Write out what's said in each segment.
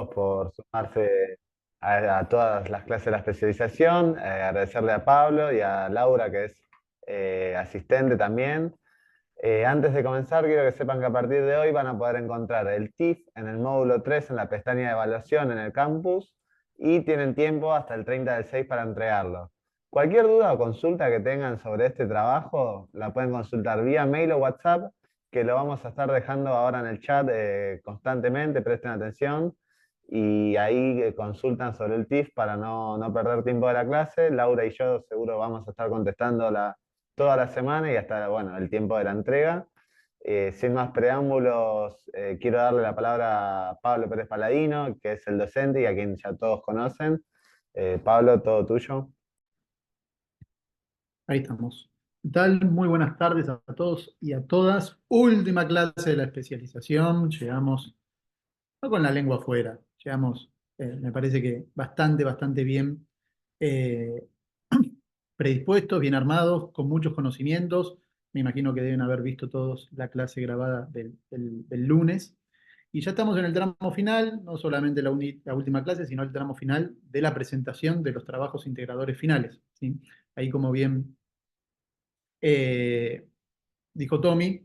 por sumarse a todas las clases de la especialización. Agradecerle a Pablo y a Laura, que es asistente también. Antes de comenzar, quiero que sepan que a partir de hoy van a poder encontrar el TIF en el módulo 3 en la pestaña de evaluación en el campus y tienen tiempo hasta el 30/6 para entregarlo. Cualquier duda o consulta que tengan sobre este trabajo, la pueden consultar vía mail o WhatsApp, que lo vamos a estar dejando ahora en el chat constantemente, presten atención y ahí consultan sobre el TIF para no perder tiempo de la clase. Laura y yo seguro vamos a estar contestando toda la semana y hasta, bueno, el tiempo de la entrega. Sin más preámbulos, quiero darle la palabra a Pablo Pérez Paladino, que es el docente y a quien ya todos conocen. Pablo, todo tuyo. Ahí estamos. ¿Qué tal? Muy buenas tardes a todos y a todas. Última clase de la especialización. Llegamos, no con la lengua afuera, llegamos, me parece que bastante bien eh, predispuestos, bien armados, con muchos conocimientos. Me imagino que deben haber visto todos la clase grabada del lunes. Y ya estamos en el tramo final, no solamente la última clase, sino el tramo final de la presentación de los trabajos integradores finales, ¿sí? Ahí, como bien eh, dijo Tommy,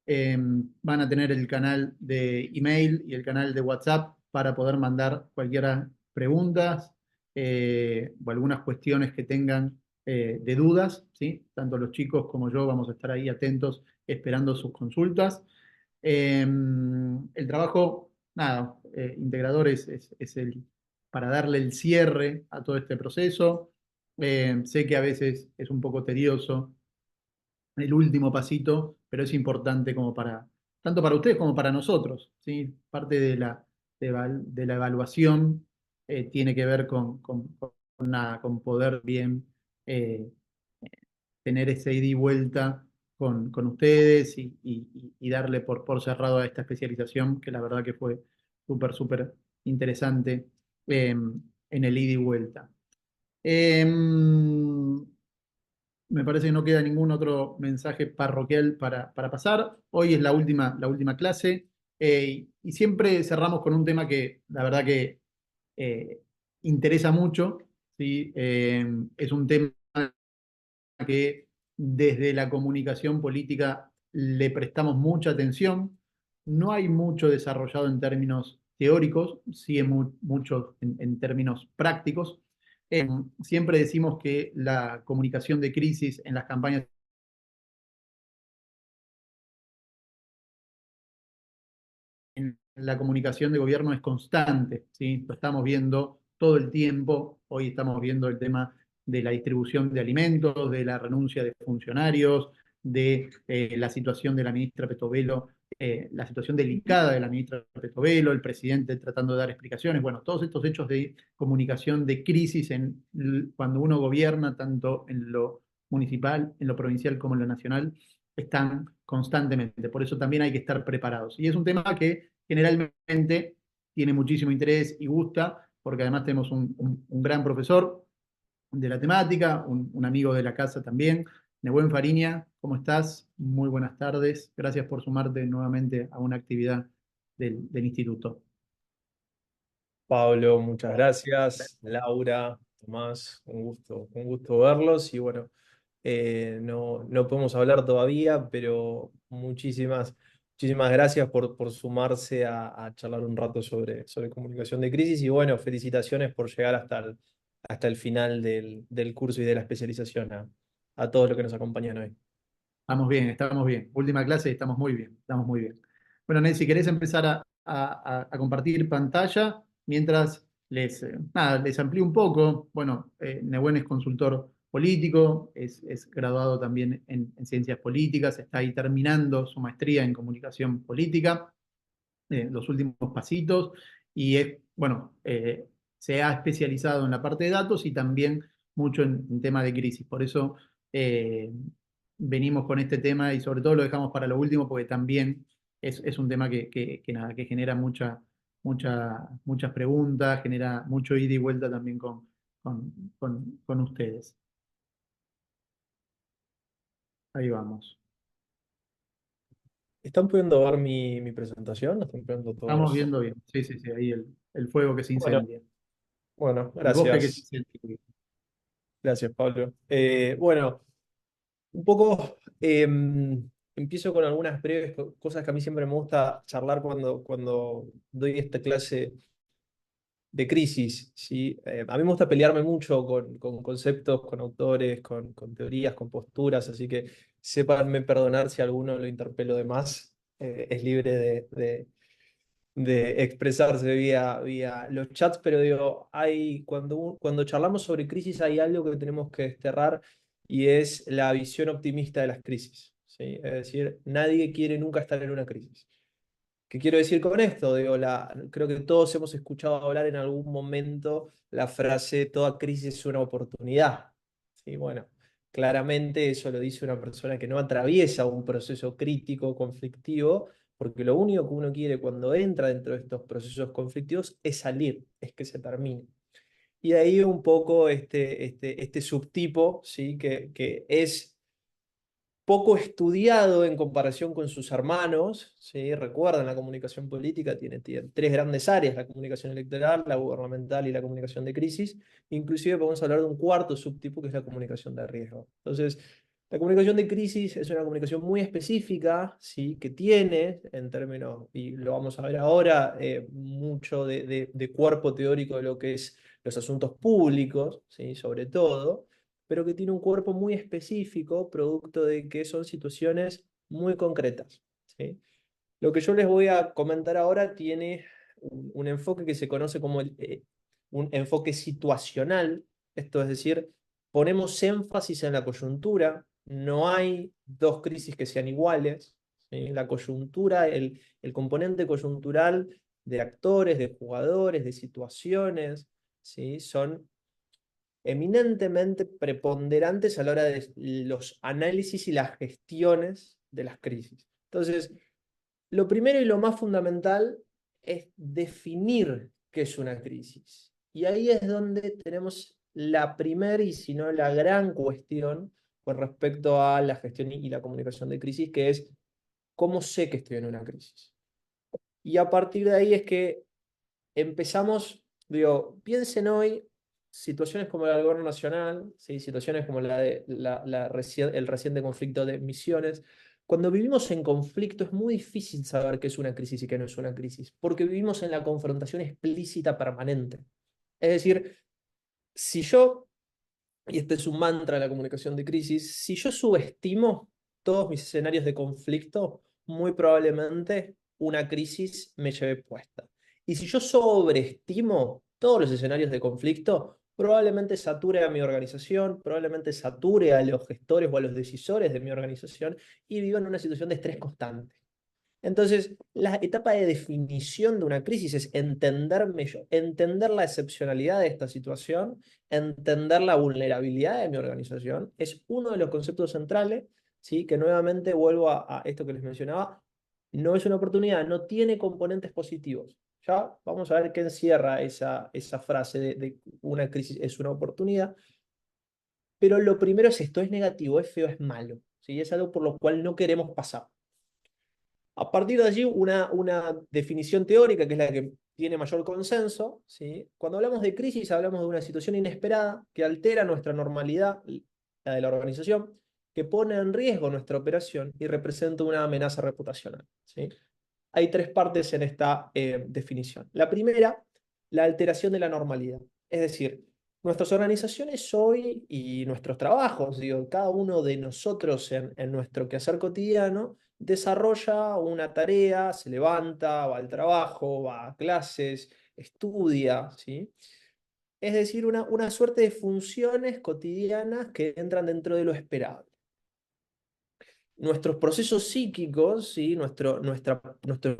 van a tener el canal de email y el canal de WhatsApp para poder mandar cualquier preguntas o algunas cuestiones que tengan de dudas, ¿sí? Tanto los chicos como yo vamos a estar ahí atentos esperando sus consultas. El trabajo, nada, integrador es para darle el cierre a todo este proceso. Sé que a veces es un poco tedioso el último pasito, pero es importante como tanto para ustedes como para nosotros, ¿sí? Parte de la evaluación tiene que ver con poder bien eh, tener ese ida y vuelta con ustedes y darle por cerrado a esta especialización, que la verdad que fue súper interesante en el ida y vuelta. Em, Me parece que no queda ningún otro mensaje parroquial para pasar. Hoy es la última clase y siempre cerramos con un tema que la verdad que eh, interesa mucho, ¿sí? Es un tema que desde la comunicación política le prestamos mucha atención. No hay mucho desarrollado en términos teóricos, sí en mucho en términos prácticos. Siempre decimos que la comunicación de crisis en las campañas, en la comunicación de gobierno es constante, ¿sí? Lo estamos viendo todo el tiempo. Hoy estamos viendo el tema de la distribución de alimentos, de la renuncia de funcionarios, de la situación de la ministra Petovelo, la situación delicada de la ministra Petovelo, el presidente tratando de dar explicaciones. Bueno, todos estos hechos de comunicación de crisis cuando uno gobierna, tanto en lo municipal, en lo provincial como en lo nacional, están constantemente. Por eso también hay que estar preparados. Y es un tema que generalmente tiene muchísimo interés y gusta, porque además tenemos un gran profesor de la temática, un amigo de la casa también. Nehuen Fariña, ¿cómo estás? Muy buenas tardes. Gracias por sumarte nuevamente a una actividad del instituto. Pablo, muchas gracias. Laura, Tomás, un gusto verlos. Y bueno, no podemos hablar todavía, pero muchísimas gracias por sumarse a charlar un rato sobre comunicación de crisis. Y bueno, felicitaciones por llegar hasta el final del curso y de la especialización a todos los que nos acompañan hoy. Estamos bien, estamos bien. Última clase, estamos muy bien, estamos muy bien. Bueno, Nancy, ¿querés empezar a compartir pantalla mientras les amplío un poco? Bueno, Nehuen es consultor político, es graduado también en ciencias políticas, está ahí terminando su maestría en comunicación política, los últimos pasitos, y bueno, se ha especializado en la parte de datos y también mucho en tema de crisis. Por eso eh, venimos con este tema y sobre todo lo dejamos para lo último porque también es un tema que nada, que genera muchas preguntas, genera mucho ida y vuelta también con ustedes. Ahí vamos. ¿Están pudiendo ver mi presentación? ¿La están pudiendo Estamos todos? viendo bien. Sí, sí, sí, ahí el fuego que se Bueno, incendia, bueno, el bosque que se gracias. incendia. Gracias, Pablo. Bueno, un poco empiezo con algunas breves cosas que a mí siempre me gusta charlar cuando doy esta clase de crisis, ¿sí? A mí me gusta pelearme mucho con conceptos, con autores, con teorías, con posturas, así que sépanme perdonar si alguno lo interpelo de más. Es libre de expresarse vía los chats, pero digo, cuando charlamos sobre crisis hay algo que tenemos que desterrar y es la visión optimista de las crisis, ¿sí? Es decir, nadie quiere nunca estar en una crisis. ¿Qué quiero decir con esto? Digo, creo que todos hemos escuchado hablar en algún momento la frase toda crisis es una oportunidad. Sí, bueno, claramente eso lo dice una persona que no atraviesa un proceso crítico, conflictivo, porque lo único que uno quiere cuando entra dentro de estos procesos conflictivos es salir, es que se termine. Y de ahí un poco este subtipo, ¿sí? Que es poco estudiado en comparación con sus hermanos, ¿sí? Recuerdan, la comunicación política tiene tres grandes áreas: la comunicación electoral, la gubernamental y la comunicación de crisis. Inclusive podemos hablar de un cuarto subtipo que es la comunicación de riesgo. Entonces, la comunicación de crisis es una comunicación muy específica, ¿sí? Que tiene, en términos, y lo vamos a ver ahora, mucho de cuerpo teórico de lo que es los asuntos públicos, ¿sí? Sobre todo, pero que tiene un cuerpo muy específico, producto de que son situaciones muy concretas, ¿sí? Lo que yo les voy a comentar ahora tiene un enfoque que se conoce como un enfoque situacional, esto es decir, ponemos énfasis en la coyuntura, no hay dos crisis que sean iguales, ¿sí? La coyuntura, el componente coyuntural de actores, de jugadores, de situaciones, ¿sí? Son eminentemente preponderantes a la hora de los análisis y las gestiones de las crisis. Entonces, lo primero y lo más fundamental es definir qué es una crisis. Y ahí es donde tenemos la primera y si no la gran cuestión con respecto a la gestión y la comunicación de crisis, que es cómo sé que estoy en una crisis. Y a partir de ahí es que empezamos, digo, piensen hoy situaciones como la del gobierno nacional, ¿sí? Situaciones como el reciente conflicto de Misiones. Cuando vivimos en conflicto es muy difícil saber qué es una crisis y qué no es una crisis, porque vivimos en la confrontación explícita permanente. Es decir, si yo, y este es un mantra de la comunicación de crisis, si yo subestimo todos mis escenarios de conflicto, muy probablemente una crisis me lleve puesta. Y si yo sobreestimo todos los escenarios de conflicto, probablemente sature a mi organización, probablemente sature a los gestores o a los decisores de mi organización y viva en una situación de estrés constante. Entonces, la etapa de definición de una crisis es entenderme yo, entender la excepcionalidad de esta situación, entender la vulnerabilidad de mi organización. Es uno de los conceptos centrales, ¿sí? Que nuevamente vuelvo a esto que les mencionaba, no es una oportunidad, no tiene componentes positivos. Ya vamos a ver qué encierra esa frase de una crisis es una oportunidad, pero lo primero es esto: es negativo, es feo, es malo, ¿sí? Es algo por lo cual no queremos pasar. A partir de allí, una definición teórica, que es la que tiene mayor consenso, ¿sí? Cuando hablamos de crisis, hablamos de una situación inesperada que altera nuestra normalidad, la de la organización, que pone en riesgo nuestra operación y representa una amenaza reputacional, ¿sí? Hay tres partes en esta definición. La primera, la alteración de la normalidad. Es decir, nuestras organizaciones hoy y nuestros trabajos, digo, cada uno de nosotros en nuestro quehacer cotidiano, desarrolla una tarea, se levanta, va al trabajo, va a clases, estudia, ¿sí? Es decir, una suerte de funciones cotidianas que entran dentro de lo esperable. Nuestros procesos psíquicos, ¿sí? Nuestro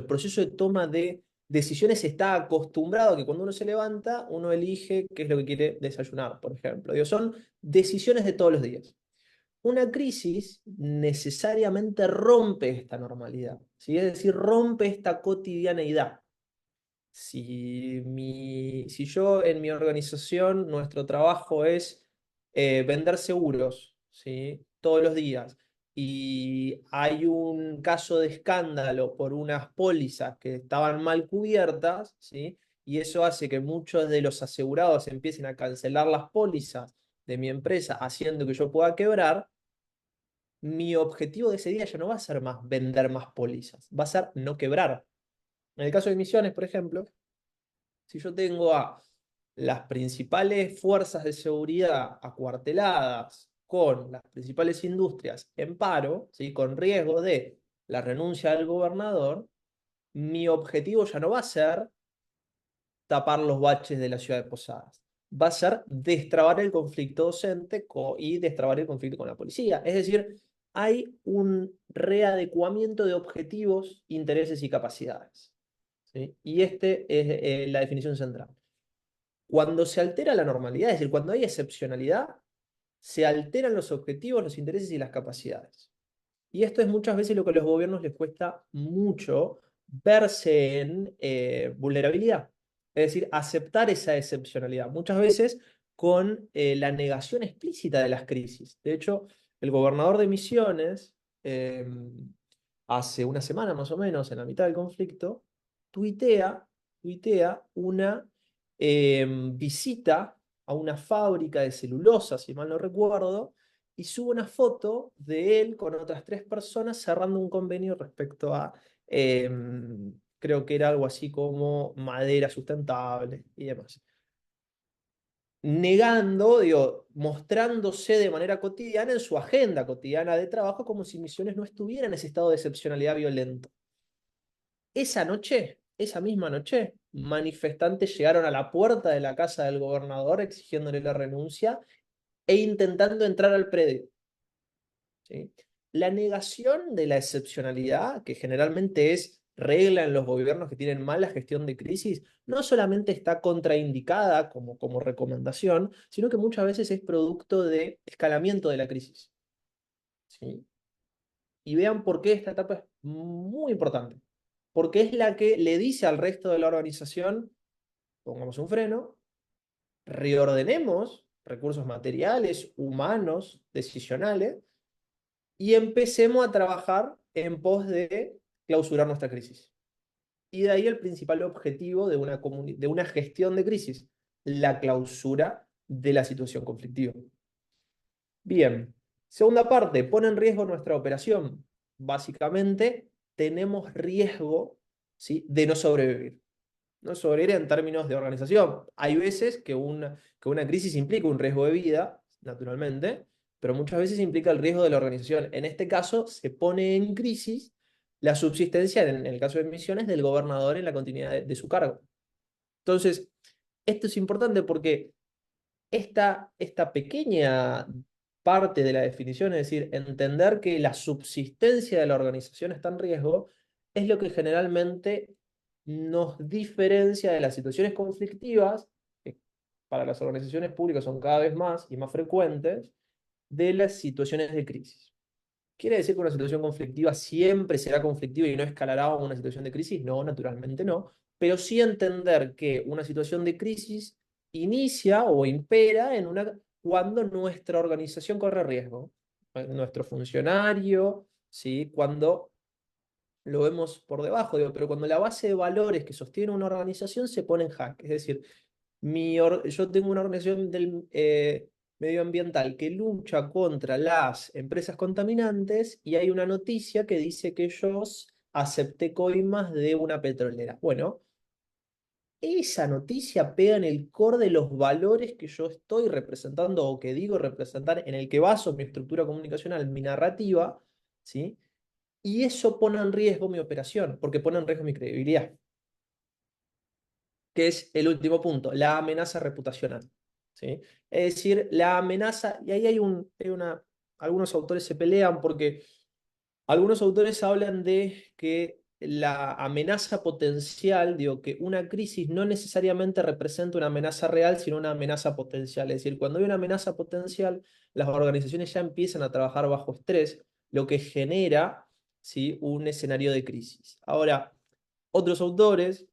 proceso de toma de decisiones está acostumbrado a que cuando uno se levanta, uno elige qué es lo que quiere desayunar, por ejemplo. Digo, son decisiones de todos los días. Una crisis necesariamente rompe esta normalidad, ¿sí? Es decir, rompe esta cotidianeidad. Si yo en mi organización, nuestro trabajo es vender seguros, ¿sí? Todos los días, y hay un caso de escándalo por unas pólizas que estaban mal cubiertas, ¿sí? y eso hace que muchos de los asegurados empiecen a cancelar las pólizas de mi empresa, haciendo que yo pueda quebrar, mi objetivo de ese día ya no va a ser más vender más pólizas, va a ser no quebrar. En el caso de emisiones, por ejemplo, si yo tengo a las principales fuerzas de seguridad acuarteladas con las principales industrias en paro, ¿sí? Con riesgo de la renuncia del gobernador, mi objetivo ya no va a ser tapar los baches de la ciudad de Posadas. Va a ser destrabar el conflicto docente y destrabar el conflicto con la policía. Es decir, hay un readecuamiento de objetivos, intereses y capacidades. ¿Sí? Y este es la definición central. Cuando se altera la normalidad, es decir, cuando hay excepcionalidad, se alteran los objetivos, los intereses y las capacidades. Y esto es muchas veces lo que a los gobiernos les cuesta mucho verse en vulnerabilidad. Es decir, aceptar esa excepcionalidad. Muchas veces con la negación explícita de las crisis. De hecho, el gobernador de Misiones, hace una semana más o menos, en la mitad del conflicto, tuitea una visita a una fábrica de celulosa, si mal no recuerdo, y sube una foto de él con otras 3 personas cerrando un convenio respecto a, creo que era algo así como madera sustentable y demás. Negando, digo, mostrándose de manera cotidiana en su agenda cotidiana de trabajo como si Misiones no estuviera en ese estado de excepcionalidad violento. Esa noche, esa misma noche, manifestantes llegaron a la puerta de la casa del gobernador exigiéndole la renuncia e intentando entrar al predio. ¿Sí? La negación de la excepcionalidad, que generalmente es regla en los gobiernos que tienen mala gestión de crisis, no solamente está contraindicada como recomendación, sino que muchas veces es producto de escalamiento de la crisis. ¿Sí? Y vean por qué esta etapa es muy importante. Porque es la que le dice al resto de la organización, pongamos un freno, reordenemos recursos materiales, humanos, decisionales, y empecemos a trabajar en pos de clausurar nuestra crisis. Y de ahí el principal objetivo de una gestión de crisis, la clausura de la situación conflictiva. Bien, segunda parte, pone en riesgo nuestra operación. Básicamente, tenemos riesgo, ¿sí?, de no sobrevivir. No sobrevivir en términos de organización. Hay veces que una crisis implica un riesgo de vida, naturalmente, pero muchas veces implica el riesgo de la organización. En este caso, se pone en crisis la subsistencia, en el caso de Misiones, del gobernador en la continuidad de su cargo. Entonces, esto es importante porque esta pequeña parte de la definición, es decir, entender que la subsistencia de la organización está en riesgo, es lo que generalmente nos diferencia de las situaciones conflictivas, que para las organizaciones públicas son cada vez más y más frecuentes, de las situaciones de crisis. ¿Quiere decir que una situación conflictiva siempre será conflictiva y no escalará a una situación de crisis? No, naturalmente no, pero sí entender que una situación de crisis inicia o impera cuando nuestra organización corre riesgo, nuestro funcionario, ¿sí?, cuando lo vemos por debajo, digo, pero cuando la base de valores que sostiene una organización se pone en jaque. Es decir, yo tengo una organización medioambiental que lucha contra las empresas contaminantes y hay una noticia que dice que yo acepté coimas de una petrolera. Bueno, esa noticia pega en el core de los valores que yo estoy representando o que digo representar, en el que baso mi estructura comunicacional, mi narrativa, ¿sí? Y eso pone en riesgo mi operación, porque pone en riesgo mi credibilidad. Que es el último punto, la amenaza reputacional. ¿Sí? Es decir, la amenaza, y ahí algunos autores se pelean porque algunos autores hablan de que la amenaza potencial, digo, que una crisis no necesariamente representa una amenaza real, sino una amenaza potencial. Es decir, cuando hay una amenaza potencial, las organizaciones ya empiezan a trabajar bajo estrés, lo que genera, ¿sí?, un escenario de crisis. Ahora, otros autores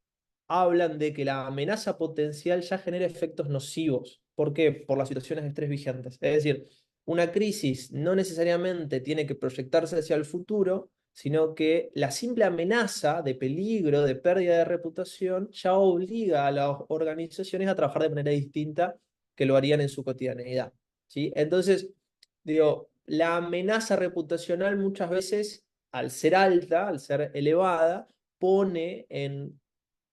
hablan de que la amenaza potencial ya genera efectos nocivos. ¿Por qué? Por las situaciones de estrés vigentes. Es decir, una crisis no necesariamente tiene que proyectarse hacia el futuro, sino que la simple amenaza de peligro, de pérdida de reputación, ya obliga a las organizaciones a trabajar de manera distinta que lo harían en su cotidianeidad, ¿sí? Entonces, digo, la amenaza reputacional muchas veces, al ser alta, al ser elevada, pone en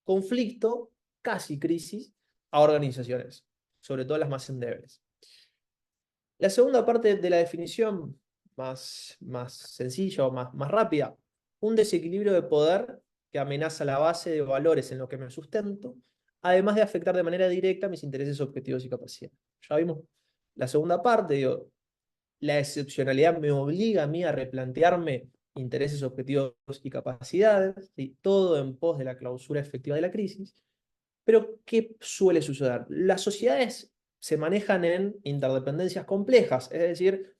conflicto, casi crisis, a organizaciones, sobre todo las más endebles. La segunda parte de la definición, más sencilla o más rápida, un desequilibrio de poder que amenaza la base de valores en lo que me sustento, además de afectar de manera directa mis intereses, objetivos y capacidades. Ya vimos la segunda parte, digo, la excepcionalidad me obliga a mí a replantearme intereses, objetivos y capacidades, ¿sí? Todo en pos de la clausura efectiva de la crisis. Pero, ¿qué suele suceder? Las sociedades se manejan en interdependencias complejas, es decir,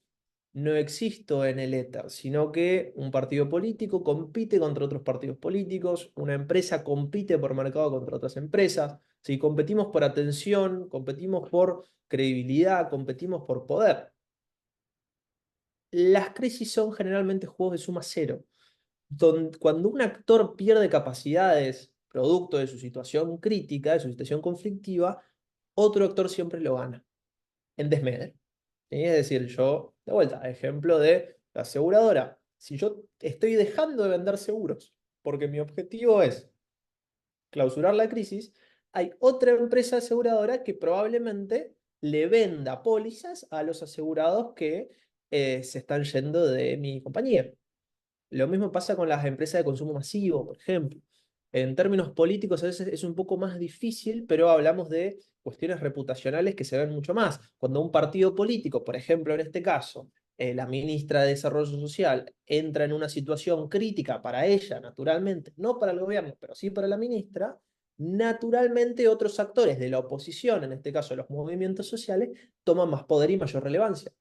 no existo en el éter, sino que un partido político compite contra otros partidos políticos, una empresa compite por mercado contra otras empresas, si competimos por atención, competimos por credibilidad, competimos por poder. Las crisis son generalmente juegos de suma cero. Cuando un actor pierde capacidades producto de su situación crítica, de su situación conflictiva, otro actor siempre lo gana, en desmedro. ¿Sí? Es decir, yo, de vuelta, ejemplo de la aseguradora. Si yo estoy dejando de vender seguros porque mi objetivo es clausurar la crisis, hay otra empresa aseguradora que probablemente le venda pólizas a los asegurados que se están yendo de mi compañía. Lo mismo pasa con las empresas de consumo masivo, por ejemplo. En términos políticos a veces es un poco más difícil, pero hablamos de cuestiones reputacionales que se ven mucho más. Cuando un partido político, por ejemplo en este caso, la ministra de Desarrollo Social, entra en una situación crítica para ella, naturalmente, no para el gobierno, pero sí para la ministra, naturalmente otros actores de la oposición, en este caso los movimientos sociales, toman más poder y mayor relevancia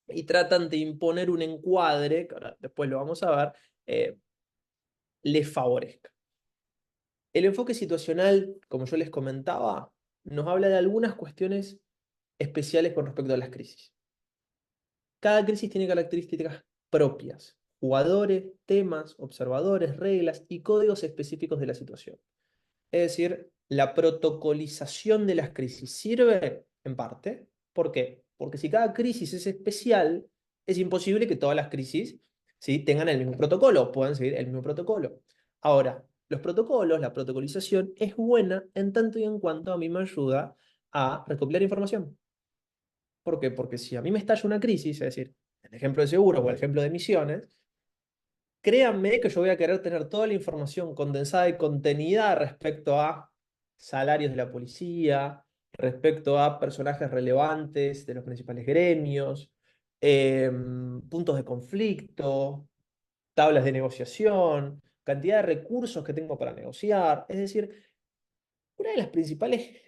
y tratan de imponer un encuadre, que ahora después lo vamos a ver, les favorezca. El enfoque situacional, como yo les comentaba, nos habla de algunas cuestiones especiales con respecto a las crisis. Cada crisis tiene características propias, jugadores, temas, observadores, reglas y códigos específicos de la situación. Es decir, la protocolización de las crisis sirve en parte. ¿Por qué? Porque si cada crisis es especial, es imposible que todas las crisis, ¿sí?, tengan el mismo protocolo, puedan seguir el mismo protocolo. Ahora, los protocolos, la protocolización es buena en tanto y en cuanto a mí me ayuda a recopilar información. ¿Por qué? Porque si a mí me estalla una crisis, es decir, el ejemplo de seguro o el ejemplo de emisiones, créanme que yo voy a querer tener toda la información condensada y contenida respecto a salarios de la policía, respecto a personajes relevantes de los principales gremios, puntos de conflicto, tablas de negociación, cantidad de recursos que tengo para negociar. Es decir, una de las principales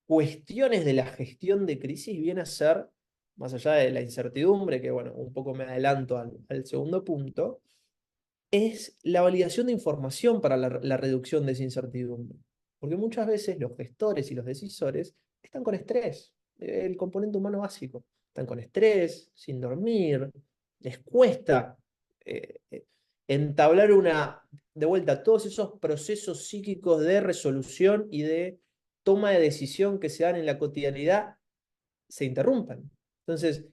cuestiones de la gestión de crisis viene a ser, más allá de la incertidumbre, que bueno, un poco me adelanto al segundo punto, es la validación de información para la reducción de esa incertidumbre. Porque muchas veces los gestores y los decisores están con estrés, el componente humano básico. Están con estrés, sin dormir, les cuesta entablar de vuelta, todos esos procesos psíquicos de resolución y de toma de decisión que se dan en la cotidianidad se interrumpan. Entonces,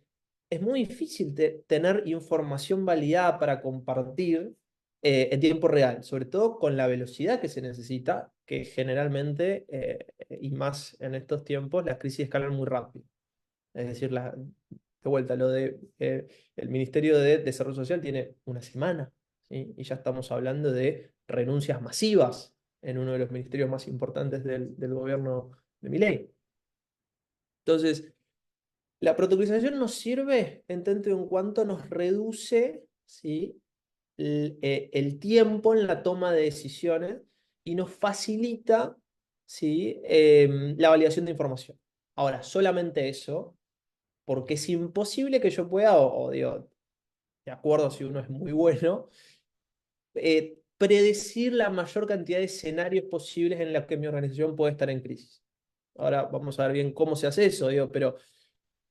es muy difícil tener información validada para compartir en tiempo real, sobre todo con la velocidad que se necesita, que generalmente, y más en estos tiempos, las crisis escalan muy rápido. Es decir, de vuelta, el Ministerio de Desarrollo Social tiene una semana, ¿sí? Y ya estamos hablando de renuncias masivas en uno de los ministerios más importantes del gobierno de Milei. Entonces, la protocolización nos sirve en tanto y en cuanto nos reduce, ¿sí?, el tiempo en la toma de decisiones y nos facilita, ¿sí?, la validación de información. Ahora, solamente eso, porque es imposible que yo pueda, o digo, de acuerdo si uno es muy bueno, predecir la mayor cantidad de escenarios posibles en los que mi organización puede estar en crisis. Ahora vamos a ver bien cómo se hace eso, digo, pero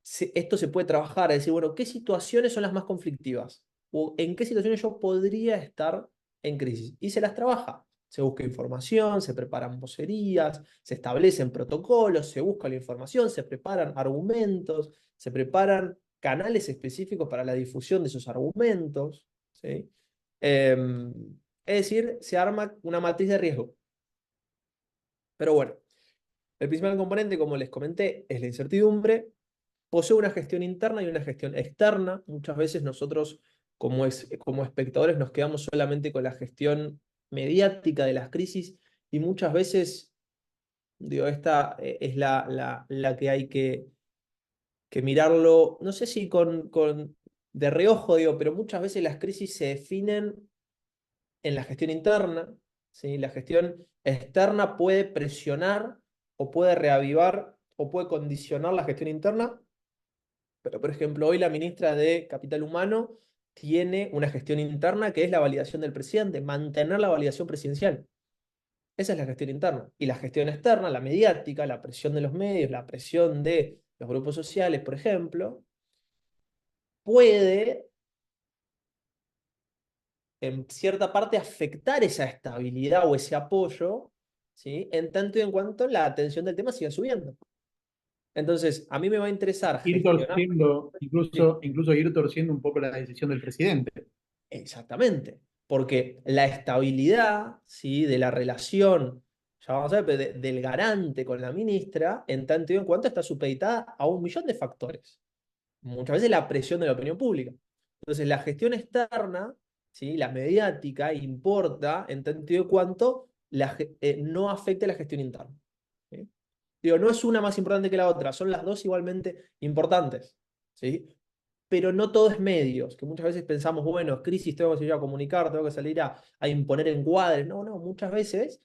esto se puede trabajar, es decir, bueno, ¿qué situaciones son las más conflictivas? o en qué situaciones yo podría estar en crisis. Y se las trabaja. Se busca información, se preparan vocerías, se establecen protocolos, se busca la información, se preparan argumentos, se preparan canales específicos para la difusión de esos argumentos, ¿sí? Em, es decir, se arma una matriz de riesgo. Pero bueno, el principal componente, como les comenté, es la incertidumbre. Posee una gestión interna y una gestión externa. Muchas veces nosotros, como espectadores, nos quedamos solamente con la gestión mediática de las crisis y muchas veces, digo, esta es la que hay que mirarlo, no sé si de reojo, digo, pero muchas veces las crisis se definen en la gestión interna, ¿sí? La gestión externa puede presionar o puede reavivar o puede condicionar la gestión interna, pero por ejemplo, hoy la ministra de Capital Humano tiene una gestión interna que es la validación del presidente, mantener la validación presidencial. Esa es la gestión interna. Y la gestión externa, la mediática, la presión de los medios, la presión de los grupos sociales, por ejemplo, puede en cierta parte afectar esa estabilidad o ese apoyo, ¿sí? En tanto y en cuanto la atención del tema siga subiendo. Entonces, a mí me va a interesar Ir gestionar. torciendo, Sí, incluso ir torciendo un poco la decisión del presidente. exactamente, porque la estabilidad, ¿sí? De la relación, ya vamos a ver, pero del garante con la ministra, en tanto y en cuanto está supeditada a un millón de factores. Muchas veces la presión de la opinión pública. Entonces, la gestión externa, ¿sí? La mediática, importa en tanto y cuanto no afecte a la gestión interna. ¿Sí? Digo, no es una más importante que la otra, son las dos igualmente importantes. ¿Sí? Pero no todo es medios, que muchas veces pensamos, bueno, crisis, tengo que salir a comunicar, tengo que salir a imponer encuadres. No, no, muchas veces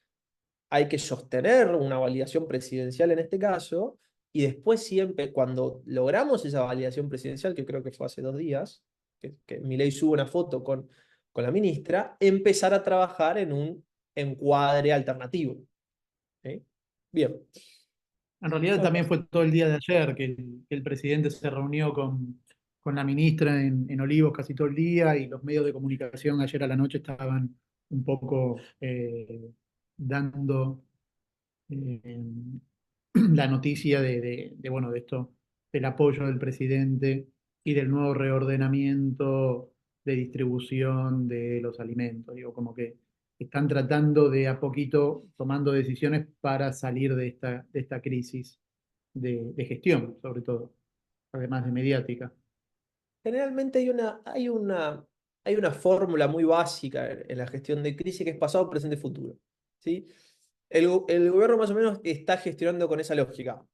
hay que sostener una validación presidencial en este caso, y después siempre, cuando logramos esa validación presidencial, que creo que fue hace 2 días, que Milei sube una foto con la ministra, empezar a trabajar en un encuadre alternativo. ¿Sí? Bien. En realidad también fue todo el día de ayer que el presidente se reunió con la ministra en Olivos casi todo el día y los medios de comunicación ayer a la noche estaban un poco dando eh, la noticia bueno, de esto, del apoyo del presidente y del nuevo reordenamiento de distribución de los alimentos. Digo, como que están tratando de a poquito tomando decisiones para salir de esta crisis de gestión, sobre todo, además de mediática. Generalmente hay una fórmula muy básica en la gestión de crisis que es pasado, presente, futuro. ¿Sí? El gobierno más o menos está gestionando con esa lógica.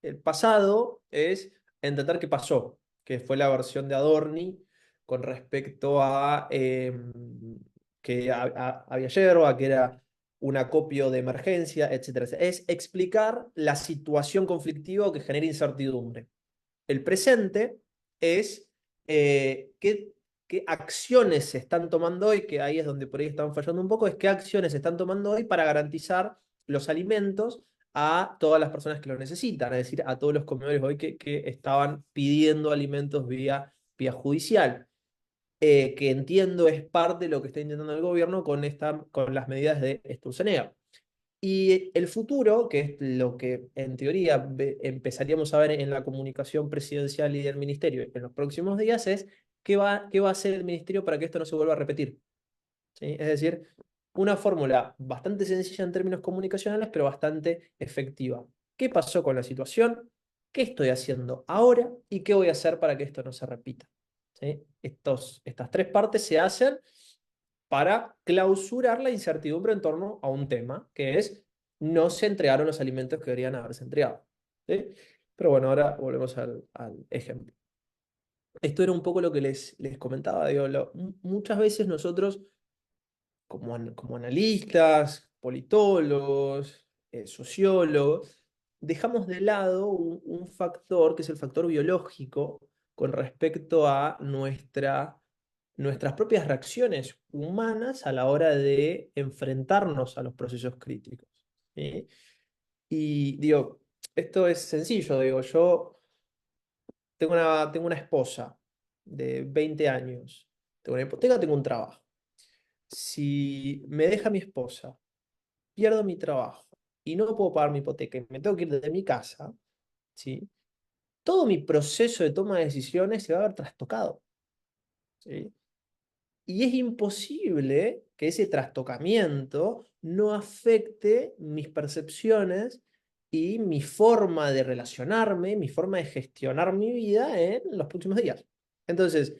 El pasado es entender qué pasó, que fue la versión de Adorni con respecto a que había yerba, que era un acopio de emergencia, etcétera. Es explicar la situación conflictiva que genera incertidumbre. El presente es qué acciones se están tomando hoy, que ahí es donde por ahí están fallando un poco, es qué acciones se están tomando hoy para garantizar los alimentos a todas las personas que lo necesitan, es decir, a todos los comedores hoy que estaban pidiendo alimentos vía judicial, que entiendo es parte de lo que está intentando el gobierno con las medidas de Sturzenegger. Y el futuro, que es lo que en teoría empezaríamos a ver en la comunicación presidencial y del ministerio en los próximos días, es qué va a hacer el ministerio para que esto no se vuelva a repetir. ¿Sí? Es decir, una fórmula bastante sencilla en términos comunicacionales, pero bastante efectiva. ¿Qué pasó con la situación? ¿Qué estoy haciendo ahora? ¿Y qué voy a hacer para que esto no se repita? ¿Sí? Estas tres partes se hacen para clausurar la incertidumbre en torno a un tema, que es no se entregaron los alimentos que deberían haberse entregado. ¿Sí? Pero bueno, ahora volvemos al ejemplo. Esto era un poco lo que les comentaba. Digo, muchas veces nosotros, como analistas, politólogos, sociólogos, dejamos de lado un factor que es el factor biológico con respecto a nuestras propias reacciones humanas a la hora de enfrentarnos a los procesos críticos. ¿Sí? Y digo, esto es sencillo, digo, yo tengo una esposa de 20 años tengo una hipoteca, tengo un trabajo. Si me deja mi esposa, pierdo mi trabajo y no puedo pagar mi hipoteca y me tengo que ir de mi casa, ¿sí? Todo mi proceso de toma de decisiones se va a ver trastocado, ¿sí? Y es imposible que ese trastocamiento no afecte mis percepciones y mi forma de relacionarme, mi forma de gestionar mi vida en los próximos días. Entonces,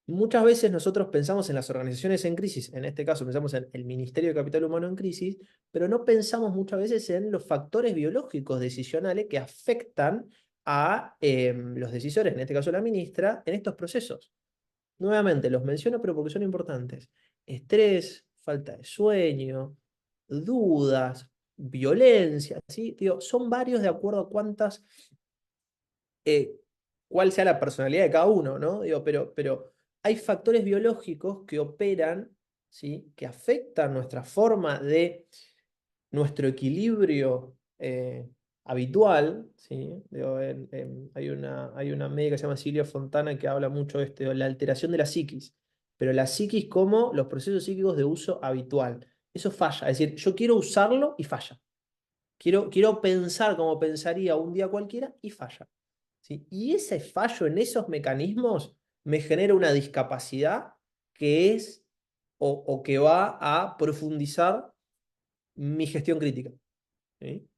muchas veces nosotros pensamos en las organizaciones en crisis, en este caso pensamos en el Ministerio de Capital Humano en crisis, pero no pensamos muchas veces en los factores biológicos decisionales que afectan a los decisores, en este caso la ministra, en estos procesos. Nuevamente, los menciono pero porque son importantes. Estrés, falta de sueño, dudas, violencia, ¿sí? Digo, son varios de acuerdo a eh, cuál sea la personalidad de cada uno, ¿no? Digo, pero hay factores biológicos que operan, ¿sí? Que afectan nuestra forma de, nuestro equilibrio habitual, ¿sí? Digo, hay una médica que se llama Silvia Fontana que habla mucho de esto, de la alteración de la psiquis, pero la psiquis como los procesos psíquicos de uso habitual. Eso falla, es decir, yo quiero usarlo y falla. Quiero pensar como pensaría un día cualquiera y falla. ¿Sí? Y ese fallo en esos mecanismos me genera una discapacidad que es o que va a profundizar mi gestión crítica. ¿Sí?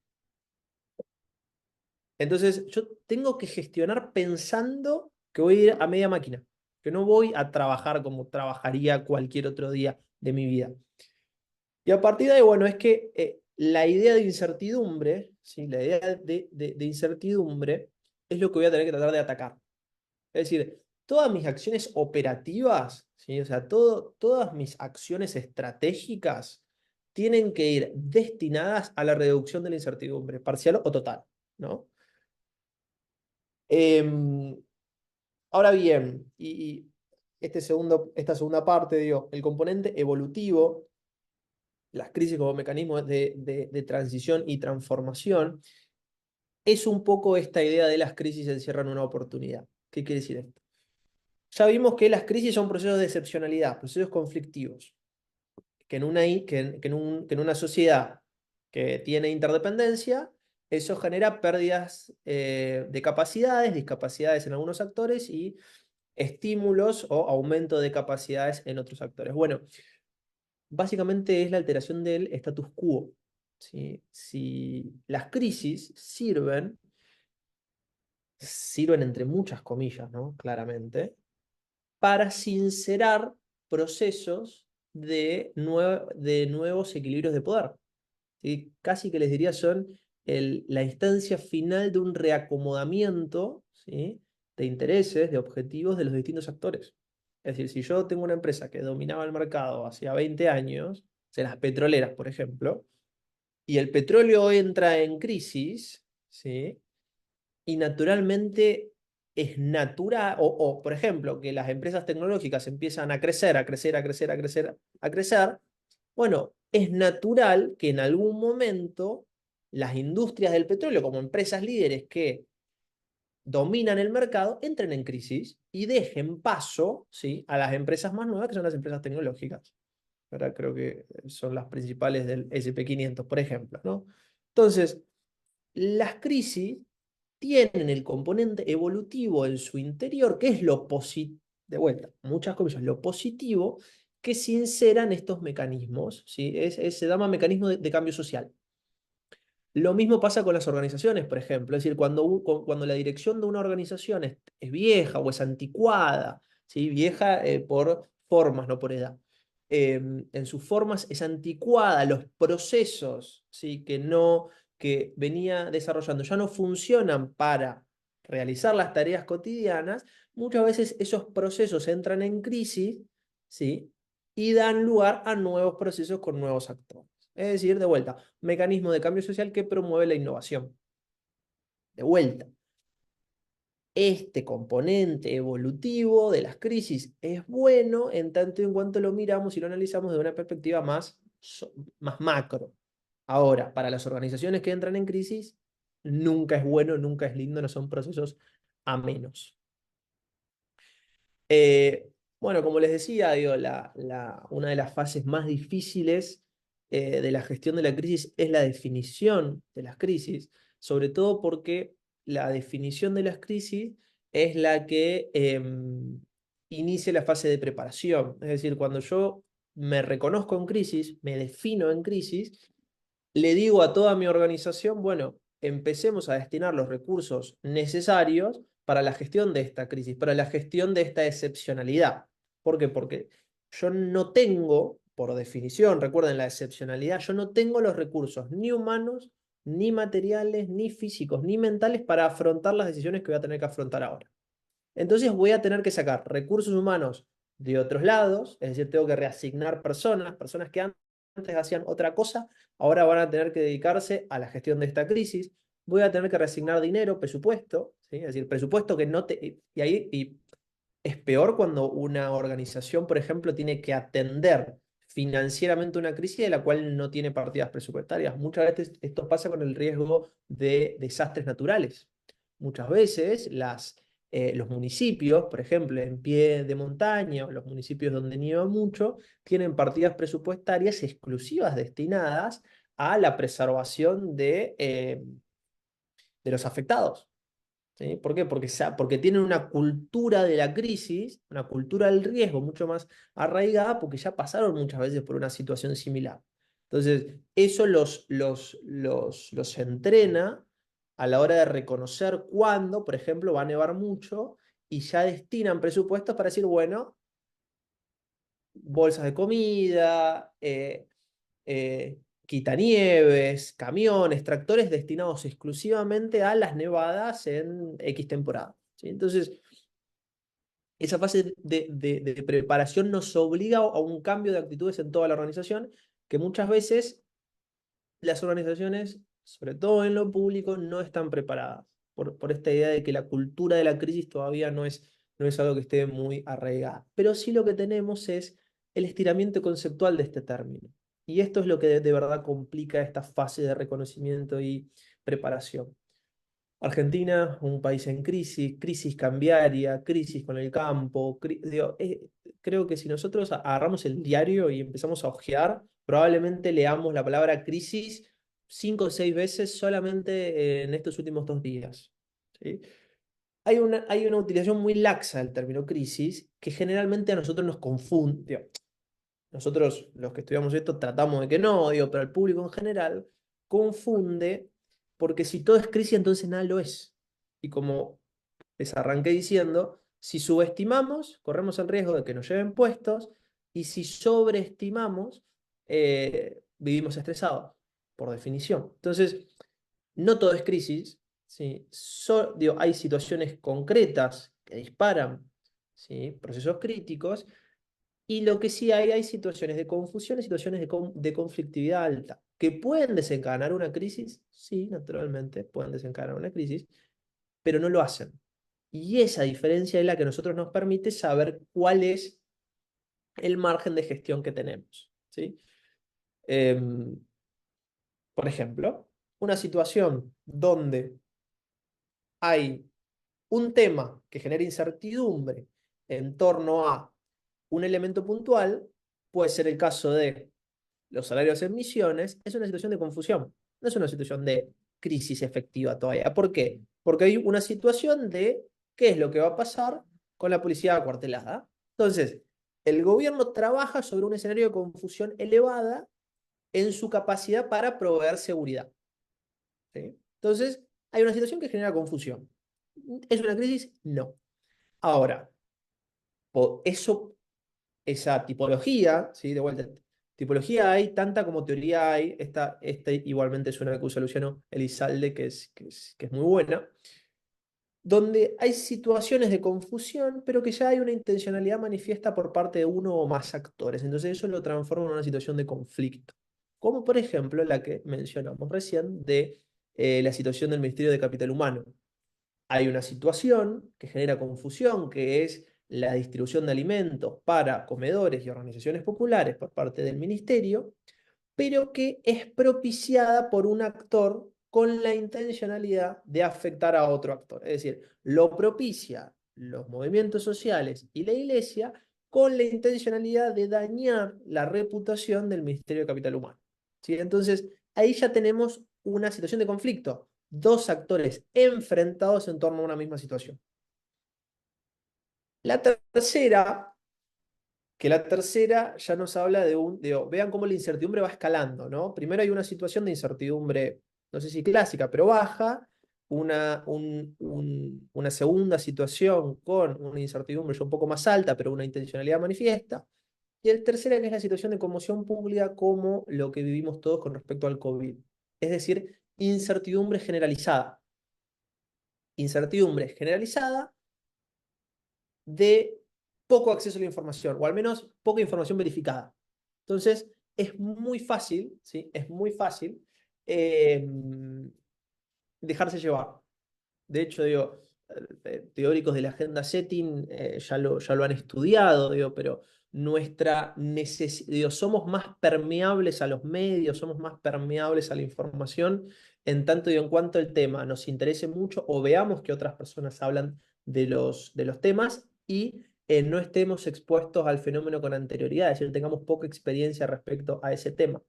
Entonces, yo tengo que gestionar pensando que voy a ir a media máquina, que no voy a trabajar como trabajaría cualquier otro día de mi vida. Y a partir de ahí, bueno, es que la idea de incertidumbre, ¿sí? La idea de incertidumbre es lo que voy a tener que tratar de atacar. Es decir, todas mis acciones operativas, ¿sí? O sea, todas mis acciones estratégicas tienen que ir destinadas a la reducción de la incertidumbre, parcial o total, ¿no? Em, Ahora bien, y esta segunda parte, digo, el componente evolutivo, las crisis como mecanismos de transición y transformación, es un poco esta idea de las crisis encierran una oportunidad. ¿Qué quiere decir esto? Ya vimos que las crisis son procesos de excepcionalidad, procesos conflictivos, que en una sociedad que tiene interdependencia, eso genera pérdidas de capacidades, discapacidades en algunos actores y estímulos o aumento de capacidades en otros actores. Bueno, básicamente es la alteración del status quo. ¿Sí? Si las crisis sirven entre muchas comillas, ¿no? Claramente, para sincerar procesos de nuevos equilibrios de poder. ¿Sí? Casi que les diría son la instancia final de un reacomodamiento, ¿sí? De intereses, de objetivos de los distintos actores. Es decir, si yo tengo una empresa que dominaba el mercado hacía 20 años, o sea, las petroleras, por ejemplo, y el petróleo entra en crisis, ¿sí? Y naturalmente es natural, por ejemplo, que las empresas tecnológicas empiezan a crecer, a crecer, a crecer, a crecer, a crecer, bueno, es natural que en algún momento las industrias del petróleo, como empresas líderes que dominan el mercado, entren en crisis y dejen paso, ¿sí? A las empresas más nuevas, que son las empresas tecnológicas. Ahora creo que son las principales del SP500, por ejemplo, ¿no? Entonces, las crisis tienen el componente evolutivo en su interior, que es lo positivo, de vuelta, muchas comillas, lo positivo, que sinceran estos mecanismos, ¿sí? Se llama mecanismo de cambio social. Lo mismo pasa con las organizaciones, por ejemplo, es decir, cuando la dirección de una organización es vieja o es anticuada, ¿sí? Vieja por formas, no por edad. En sus formas es anticuada, los procesos, ¿sí? que venía desarrollando ya no funcionan para realizar las tareas cotidianas, muchas veces esos procesos entran en crisis, ¿sí? Y dan lugar a nuevos procesos con nuevos actores. Es decir, de vuelta, mecanismo de cambio social que promueve la innovación. De vuelta, este componente evolutivo de las crisis es bueno en tanto y en cuanto lo miramos y lo analizamos de una perspectiva más macro. Ahora, para las organizaciones que entran en crisis, nunca es bueno, nunca es lindo, no son procesos amenos. Bueno, como les decía, digo, una de las fases más difíciles de la gestión de la crisis es la definición de las crisis, sobre todo porque la definición de las crisis es la que inicia la fase de preparación. Es decir, cuando yo me reconozco en crisis, me defino en crisis, le digo a toda mi organización, bueno, empecemos a destinar los recursos necesarios para la gestión de esta crisis, para la gestión de esta excepcionalidad. ¿Por qué? Porque yo no tengo, por definición, recuerden la excepcionalidad, yo no tengo los recursos ni humanos, ni materiales, ni físicos, ni mentales para afrontar las decisiones que voy a tener que afrontar ahora. Entonces voy a tener que sacar recursos humanos de otros lados, es decir, tengo que reasignar personas que antes hacían otra cosa, ahora van a tener que dedicarse a la gestión de esta crisis. Voy a tener que reasignar dinero, presupuesto, ¿sí? Es decir, presupuesto que no te... Y es peor cuando una organización, por ejemplo, tiene que atender financieramente una crisis de la cual no tiene partidas presupuestarias. Muchas veces esto pasa con el riesgo de desastres naturales. Muchas veces los municipios, por ejemplo, en pie de montaña o los municipios donde nieva mucho, tienen partidas presupuestarias exclusivas destinadas a la preservación de los afectados. ¿Sí? ¿Por qué? Porque tienen una cultura de la crisis, una cultura del riesgo mucho más arraigada, porque ya pasaron muchas veces por una situación similar. Entonces, eso los entrena a la hora de reconocer cuándo, por ejemplo, va a nevar mucho y ya destinan presupuestos para decir, bueno, bolsas de comida, quitanieves, camiones, tractores destinados exclusivamente a las nevadas en X temporada. ¿Sí? Entonces, esa fase de preparación nos obliga a un cambio de actitudes en toda la organización, que muchas veces las organizaciones, sobre todo en lo público, no están preparadas por esta idea de que la cultura de la crisis todavía no es algo que esté muy arraigada. Pero sí lo que tenemos es el estiramiento conceptual de este término. Y esto es lo que de verdad complica esta fase de reconocimiento y preparación. Argentina, un país en crisis, crisis cambiaria, crisis con el campo. Digo, creo que si nosotros agarramos el diario y empezamos a hojear, probablemente leamos la palabra crisis 5 o 6 veces solamente en estos últimos 2 días. ¿Sí? Hay una utilización muy laxa del término crisis que generalmente a nosotros nos confunde. Digo, nosotros, los que estudiamos esto, tratamos de que no, digo, pero el público en general confunde, porque si todo es crisis, entonces nada lo es. Y como les arranqué diciendo, si subestimamos, corremos el riesgo de que nos lleven puestos, y si sobreestimamos, vivimos estresados, por definición. Entonces, no todo es crisis, ¿sí? Digo, hay situaciones concretas que disparan, ¿sí? Procesos críticos, y lo que sí hay situaciones de confusión y situaciones de conflictividad alta, que pueden desencadenar una crisis, sí, naturalmente, pueden desencadenar una crisis, pero no lo hacen. Y esa diferencia es la que a nosotros nos permite saber cuál es el margen de gestión que tenemos, ¿sí? Por ejemplo, una situación donde hay un tema que genera incertidumbre en torno a un elemento puntual, puede ser el caso de los salarios en misiones, es una situación de confusión, no es una situación de crisis efectiva todavía. ¿Por qué? Porque hay una situación de qué es lo que va a pasar con la policía acuartelada. Entonces, el gobierno trabaja sobre un escenario de confusión elevada en su capacidad para proveer seguridad. ¿Sí? Entonces, hay una situación que genera confusión. ¿Es una crisis? No. Ahora, eso, esa tipología, ¿sí? De vuelta, tipología hay tanta como teoría hay. Esta igualmente es una que usa Luciano Elizalde, que es muy buena, donde hay situaciones de confusión, pero que ya hay una intencionalidad manifiesta por parte de uno o más actores. Entonces eso lo transforma en una situación de conflicto. Como por ejemplo la que mencionamos recién de la situación del Ministerio de Capital Humano. Hay una situación que genera confusión, que es la distribución de alimentos para comedores y organizaciones populares por parte del ministerio, pero que es propiciada por un actor con la intencionalidad de afectar a otro actor. Es decir, lo propicia los movimientos sociales y la iglesia con la intencionalidad de dañar la reputación del Ministerio de Capital Humano. ¿Sí? Entonces, ahí ya tenemos una situación de conflicto. Dos actores enfrentados en torno a una misma situación. La tercera, que la tercera ya nos habla vean cómo la incertidumbre va escalando, ¿no? Primero hay una situación de incertidumbre, no sé si clásica, pero baja, una segunda situación con una incertidumbre ya un poco más alta, pero una intencionalidad manifiesta, y el tercera que es la situación de conmoción pública como lo que vivimos todos con respecto al COVID, es decir, incertidumbre generalizada. Incertidumbre generalizada de poco acceso a la información, o al menos poca información verificada. Entonces, es muy fácil, ¿sí? Es muy fácil eh, dejarse llevar. De hecho, digo, teóricos de la agenda setting ya lo han estudiado, digo, pero nuestra necesidad, somos más permeables a los medios, somos más permeables a la información, en tanto y en cuanto el tema nos interese mucho o veamos que otras personas hablan de los temas y no estemos expuestos al fenómeno con anterioridad, es decir, tengamos poca experiencia respecto a ese tema.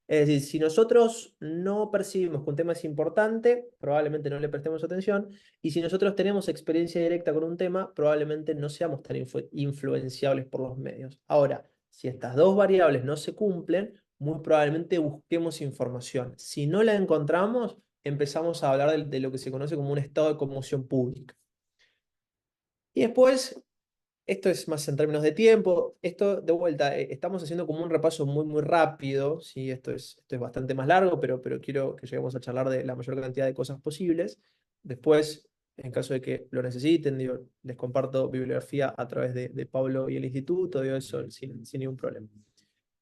Es decir, si nosotros no percibimos que un tema es importante, probablemente no le prestemos atención, y si nosotros tenemos experiencia directa con un tema, probablemente no seamos tan influenciables por los medios. Ahora, si estas dos variables no se cumplen, muy probablemente busquemos información. Si no la encontramos, empezamos a hablar de lo que se conoce como un estado de conmoción pública. Y después, esto es más en términos de tiempo. Esto, de vuelta, estamos haciendo como un repaso muy, muy rápido. ¿Sí? Esto es bastante más largo, pero quiero que lleguemos a charlar de la mayor cantidad de cosas posibles. Después, en caso de que lo necesiten, digo, les comparto bibliografía a través de Pablo y el instituto, digo, eso sin ningún problema.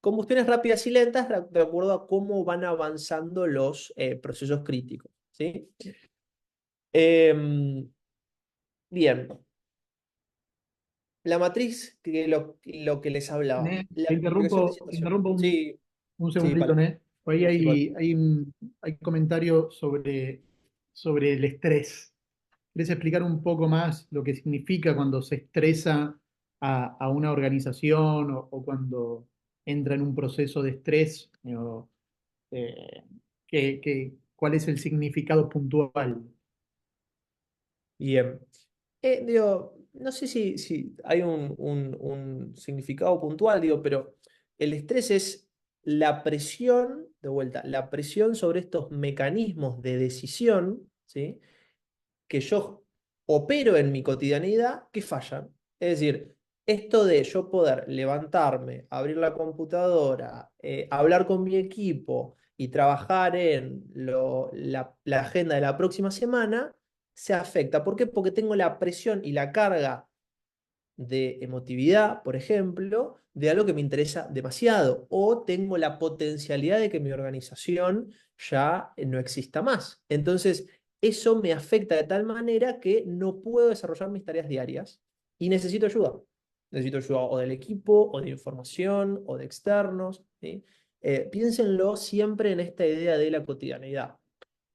Combustiones rápidas y lentas de acuerdo a cómo van avanzando los procesos críticos. ¿Sí? Bien. La matriz, lo que les hablaba. Ne, La explicación de te situación. interrumpo Sí, un sí, segundito, vale. Ne. Por ahí Sí, vale. hay comentario sobre el estrés. ¿Querés explicar un poco más lo que significa cuando se estresa a una organización o cuando entra en un proceso de estrés? Eh, ¿Cuál es el significado puntual? Bien. Digo, no sé si hay un significado puntual, digo, pero el estrés es la presión, de vuelta, la presión sobre estos mecanismos de decisión, ¿sí? Que yo opero en mi cotidianidad que fallan. Es decir, esto de yo poder levantarme, abrir la computadora, hablar con mi equipo y trabajar en la agenda de la próxima semana, se afecta. ¿Por qué? Porque tengo la presión y la carga de emotividad, por ejemplo, de algo que me interesa demasiado, o tengo la potencialidad de que mi organización ya no exista más. Entonces, eso me afecta de tal manera que no puedo desarrollar mis tareas diarias y necesito ayuda. Necesito ayuda o del equipo, o de información, o de externos. ¿Sí? Piénsenlo siempre en esta idea de la cotidianeidad.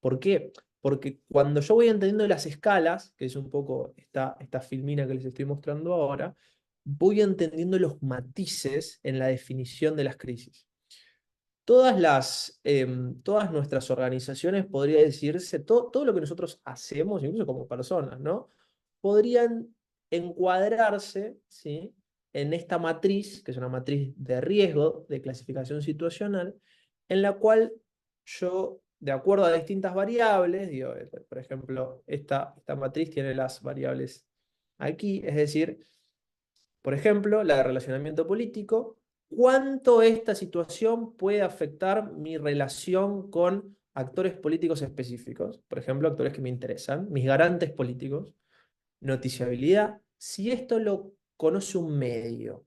¿Por qué? Porque cuando yo voy entendiendo las escalas, que es un poco esta filmina que les estoy mostrando ahora, voy entendiendo los matices en la definición de las crisis. Todas nuestras organizaciones, podría decirse, todo lo que nosotros hacemos, incluso como personas, ¿no? Podrían encuadrarse, ¿sí? En esta matriz, que es una matriz de riesgo, de clasificación situacional, en la cual yo, de acuerdo a distintas variables, digo, por ejemplo, esta matriz tiene las variables aquí, es decir, por ejemplo, la de relacionamiento político, cuánto esta situación puede afectar mi relación con actores políticos específicos, por ejemplo, actores que me interesan, mis garantes políticos, noticiabilidad, si esto lo conoce un medio,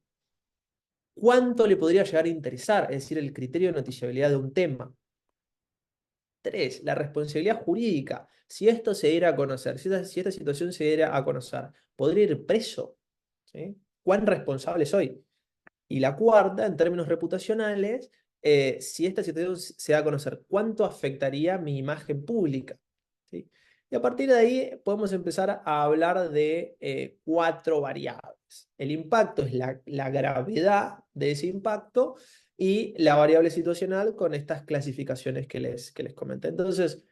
cuánto le podría llegar a interesar, es decir, el criterio de noticiabilidad de un tema. 3, la responsabilidad jurídica. Si esto se diera a conocer, si esta situación se diera a conocer, ¿podría ir preso? ¿Sí? ¿Cuán responsable soy? Y la cuarta, en términos reputacionales, si esta situación se da a conocer, ¿cuánto afectaría mi imagen pública? ¿Sí? Y a partir de ahí podemos empezar a hablar de 4 variables. El impacto es la gravedad de ese impacto y la variable situacional con estas clasificaciones que les comenté. Entonces,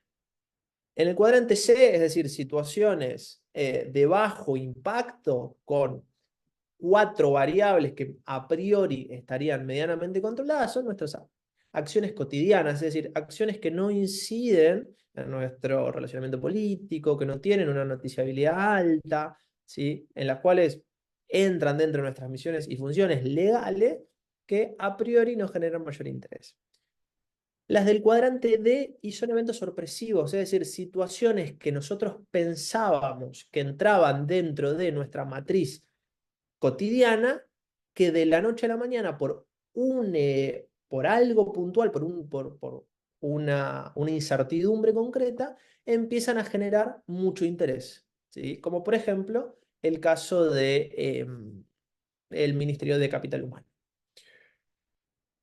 en el cuadrante C, es decir, situaciones de bajo impacto con 4 variables que a priori estarían medianamente controladas, son nuestras acciones cotidianas, es decir, acciones que no inciden en nuestro relacionamiento político, que no tienen una noticiabilidad alta, ¿sí? En las cuales entran dentro de nuestras misiones y funciones legales que a priori nos generan mayor interés. Las del cuadrante D y son eventos sorpresivos, es decir, situaciones que nosotros pensábamos que entraban dentro de nuestra matriz cotidiana, que de la noche a la mañana, por algo puntual, por una incertidumbre concreta, empiezan a generar mucho interés, ¿sí? Como por ejemplo el caso de el Ministerio de Capital Humano.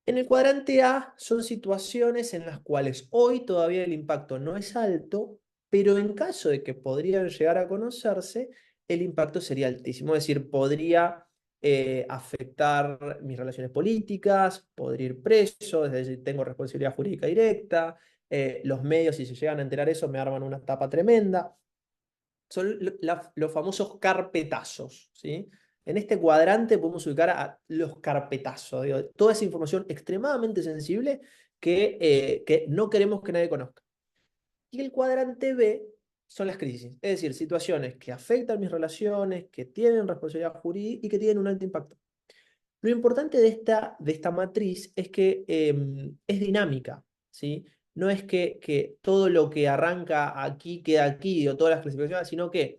En el cuadrante A son situaciones en las cuales hoy todavía el impacto no es alto, pero en caso de que podrían llegar a conocerse, el impacto sería altísimo. Es decir, podría afectar mis relaciones políticas, podría ir preso, es decir, tengo responsabilidad jurídica directa, los medios, si se llegan a enterar eso, me arman una tapa tremenda. Son los famosos carpetazos, ¿sí? En este cuadrante podemos ubicar a los carpetazos, digo, toda esa información extremadamente sensible que no queremos que nadie conozca. Y el cuadrante B son las crisis, es decir, situaciones que afectan mis relaciones, que tienen responsabilidad jurídica y que tienen un alto impacto. Lo importante de esta matriz es que es dinámica, ¿sí? No es que todo lo que arranca aquí queda aquí o todas las clasificaciones, sino que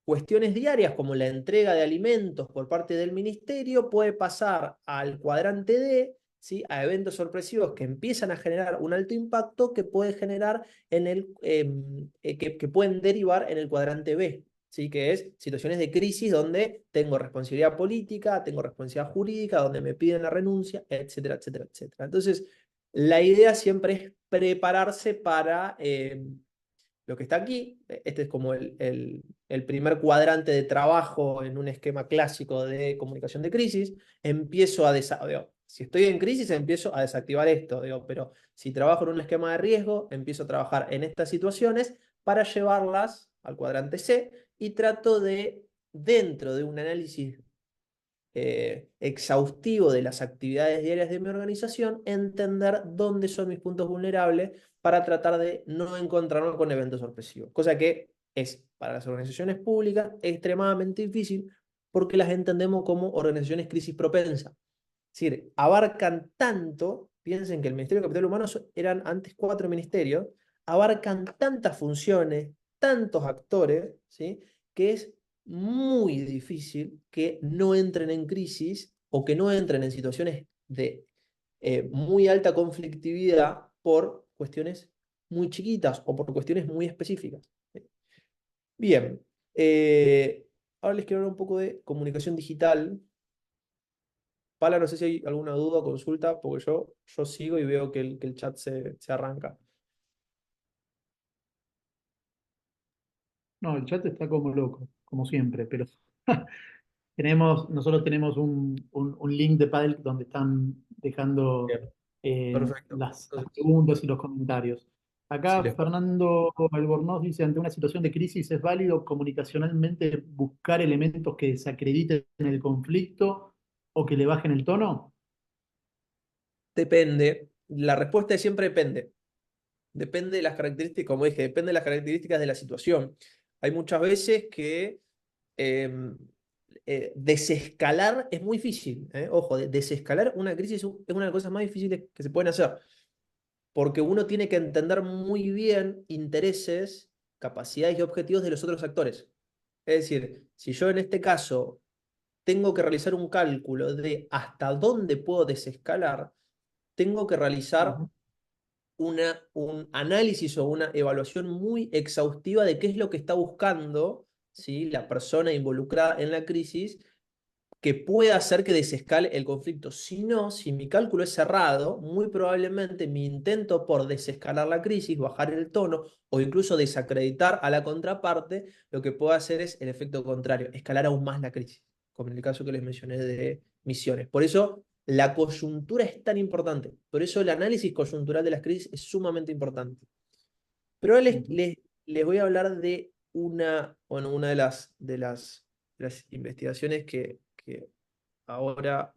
cuestiones diarias como la entrega de alimentos por parte del ministerio puede pasar al cuadrante D, ¿sí? A eventos sorpresivos que empiezan a generar un alto impacto que puede generar que pueden derivar en el cuadrante B, ¿sí? Que es situaciones de crisis donde tengo responsabilidad política, tengo responsabilidad jurídica, donde me piden la renuncia, etcétera, etcétera, etcétera. Entonces, la idea siempre es prepararse para lo que está aquí. Este es como el primer cuadrante de trabajo en un esquema clásico de comunicación de crisis. Empiezo a si estoy en crisis, empiezo a desactivar esto, pero si trabajo en un esquema de riesgo, empiezo a trabajar en estas situaciones para llevarlas al cuadrante C y trato de, dentro de un análisis exhaustivo de las actividades diarias de mi organización, entender dónde son mis puntos vulnerables para tratar de no encontrarme con eventos sorpresivos. Cosa que es para las organizaciones públicas extremadamente difícil porque las entendemos como organizaciones crisis propensas. Es decir, abarcan tanto, piensen que el Ministerio de Capital Humano eran antes 4 ministerios, abarcan tantas funciones, tantos actores, ¿sí? Que es muy difícil que no entren en crisis o que no entren en situaciones de muy alta conflictividad por cuestiones muy chiquitas o por cuestiones muy específicas. Bien, ahora les quiero hablar un poco de comunicación digital. Pala, no sé si hay alguna duda o consulta, porque yo sigo y veo que el chat se arranca. No, el chat está como loco, como siempre, pero nosotros tenemos un link de Paddle donde están dejando Bien, perfecto. las Entonces, preguntas y los comentarios. si Acá les Fernando Albornoz dice, ante una situación de crisis es válido comunicacionalmente buscar elementos que desacrediten el conflicto o que le bajen el tono. depende. La respuesta es siempre depende. Depende de las características, como dije, depende de las características de la situación. Hay muchas veces que em, desescalar es muy difícil. Ojo, desescalar una crisis es una de las cosas más difíciles que se pueden hacer, porque uno tiene que entender muy bien intereses, capacidades y objetivos de los otros actores. Es decir, si yo en este caso tengo que realizar un cálculo de hasta dónde puedo desescalar, tengo que realizar Ujú. un análisis o una evaluación muy exhaustiva de qué es lo que está buscando, ¿sí? La persona involucrada en la crisis que pueda hacer que desescale el conflicto. Si no, si mi cálculo es cerrado, muy probablemente mi intento por desescalar la crisis, bajar el tono o incluso desacreditar a la contraparte, lo que puedo hacer es el efecto contrario, escalar aún más la crisis, como en el caso que les mencioné de Misiones. Por eso la coyuntura es tan importante, por eso el análisis coyuntural de las crisis es sumamente importante. Pero ahora les voy a hablar de bueno, una de las investigaciones que ahora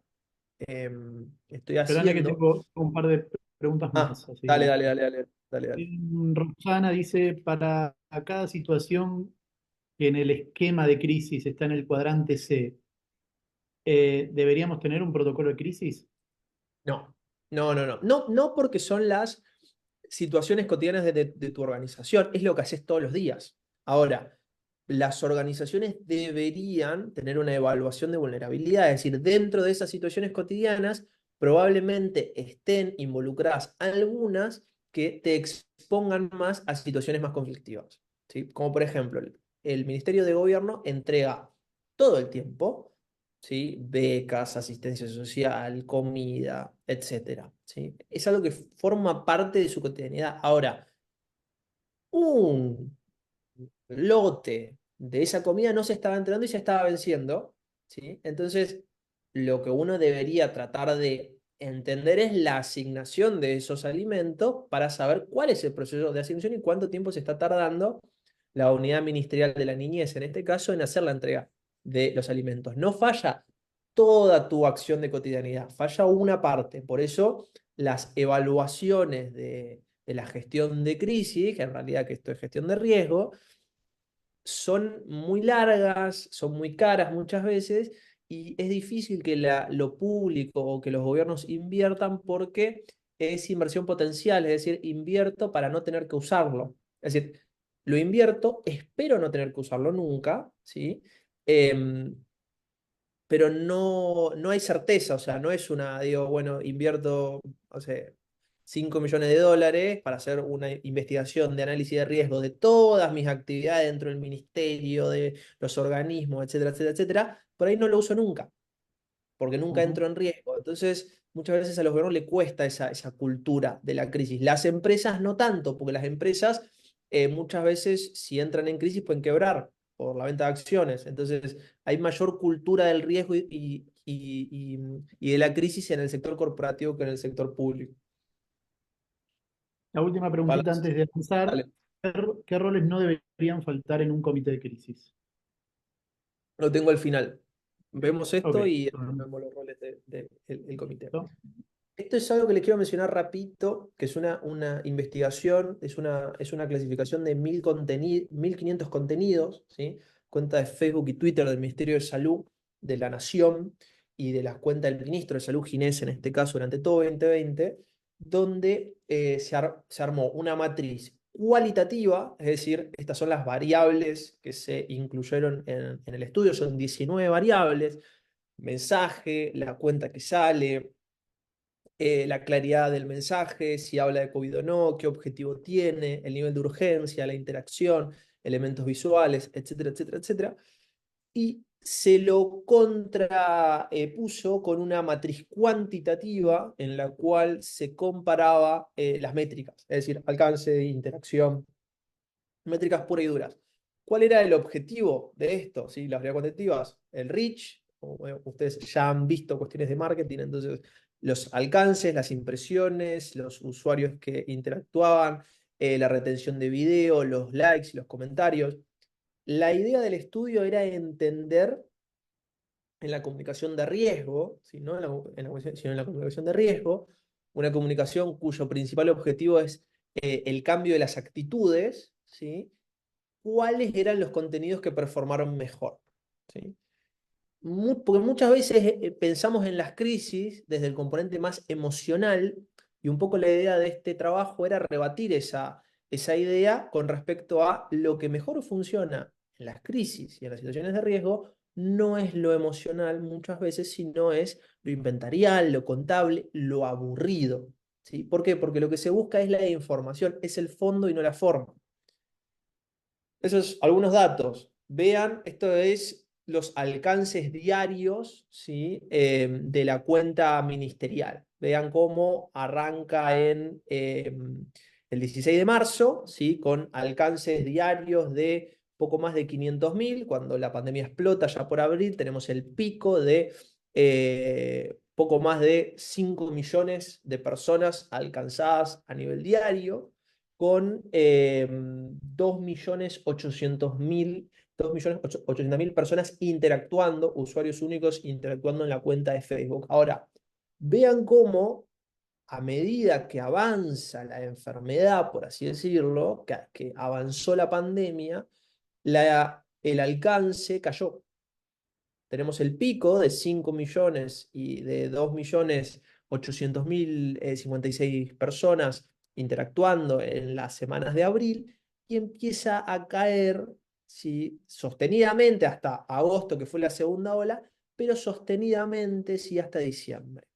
estoy Perdona que haciendo. tengo un par de preguntas Ah, más. Así dale, que, dale, dale, dale, dale, dale. Rosana dice, para cada situación que en el esquema de crisis está en el cuadrante C, ¿deberíamos tener un protocolo de crisis? No, no, no, no. No, no porque son las situaciones cotidianas de tu organización, es lo que haces todos los días. Ahora, las organizaciones deberían tener una evaluación de vulnerabilidad, es decir, dentro de esas situaciones cotidianas probablemente estén involucradas algunas que te expongan más a situaciones más conflictivas, ¿sí? Como por ejemplo, el Ministerio de Gobierno entrega todo el tiempo, ¿sí? Becas, asistencia social, comida, etcétera, ¿sí? Es algo que forma parte de su cotidianidad. Ahora, un lote de esa comida no se estaba entregando y se estaba venciendo, ¿sí? Entonces, lo que uno debería tratar de entender es la asignación de esos alimentos para saber cuál es el proceso de asignación y cuánto tiempo se está tardando la unidad ministerial de la niñez, en este caso, en hacer la entrega de los alimentos. No falla toda tu acción de cotidianidad, falla una parte. Por eso, las evaluaciones de la gestión de crisis, que en realidad que esto es gestión de riesgo, son muy largas, son muy caras muchas veces y es difícil que lo público o que los gobiernos inviertan porque es inversión potencial, es decir, invierto para no tener que usarlo. Es decir, lo invierto, espero no tener que usarlo nunca, ¿sí? Em, pero no hay certeza, o sea, no es digo, bueno, invierto, o sea, 5 millones de dólares para hacer una investigación de análisis de riesgo de todas mis actividades dentro del ministerio, de los organismos, etcétera, etcétera, etcétera. Por ahí no lo uso nunca, porque nunca Ujú. entro en riesgo. Entonces, muchas veces a los gobiernos le cuesta esa cultura de la crisis. Las empresas no tanto, porque las empresas muchas veces, si entran en crisis, pueden quebrar por la venta de acciones. Entonces, hay mayor cultura del riesgo y de la crisis en el sector corporativo que en el sector público. La última Para- preguntita antes de avanzar. Dale, ¿Qué roles no deberían faltar en un comité de crisis? lo tengo al final. Vemos Ok. esto y vemos los roles del comité. ¿Listo? Esto es algo que les quiero mencionar rapidito, que es una investigación, es una clasificación de 1.500 contenidos, ¿sí? Cuenta de Facebook y Twitter del Ministerio de Salud de la Nación y de las cuentas del Ministro de Salud, Ginés, en este caso, durante todo 2020, donde se armó una matriz cualitativa, es decir, estas son las variables que se incluyeron en el estudio, son 19 variables: mensaje, la cuenta que sale, la claridad del mensaje, si habla de COVID o no, qué objetivo tiene, el nivel de urgencia, la interacción, elementos visuales, etcétera, etcétera, etcétera. Y se lo contrapuso con una matriz cuantitativa en la cual se comparaba las métricas, es decir, alcance, interacción, métricas puras y duras. ¿Cuál era el objetivo de esto? ¿Sí? Las variables cuantitativas, el reach, bueno, ustedes ya han visto cuestiones de marketing, entonces los alcances, las impresiones, los usuarios que interactuaban, la retención de video, los likes, los comentarios. La idea del estudio era entender en la comunicación de riesgo, ¿sí? No sino en la comunicación de riesgo, una comunicación cuyo principal objetivo es el cambio de las actitudes, ¿sí? ¿Cuáles eran los contenidos que performaron mejor? ¿Sí? Porque muchas veces pensamos en las crisis desde el componente más emocional y un poco la idea de este trabajo era rebatir esa idea con respecto a lo que mejor funciona en las crisis y en las situaciones de riesgo no es lo emocional muchas veces, sino es lo inventarial, lo contable, lo aburrido. ¿Sí? ¿Por qué? Porque lo que se busca es la información, es el fondo y no la forma. Esos algunos datos. Vean, esto es los alcances diarios, ¿sí? De la cuenta ministerial. Vean cómo arranca en el 16 de marzo, ¿sí? Con alcances diarios de poco más de 500.000. Cuando la pandemia explota ya por abril, tenemos el pico de poco más de 5 millones de personas alcanzadas a nivel diario, con 2.800.000 personas interactuando, usuarios únicos interactuando en la cuenta de Facebook. Ahora, vean cómo a medida que avanza la enfermedad, por así decirlo, que avanzó la pandemia, el alcance cayó. Tenemos el pico de 5 millones y de 2.800.056 personas interactuando en las semanas de abril, y empieza a caer, ¿sí? Sostenidamente hasta agosto, que fue la segunda ola, pero sostenidamente sí hasta diciembre.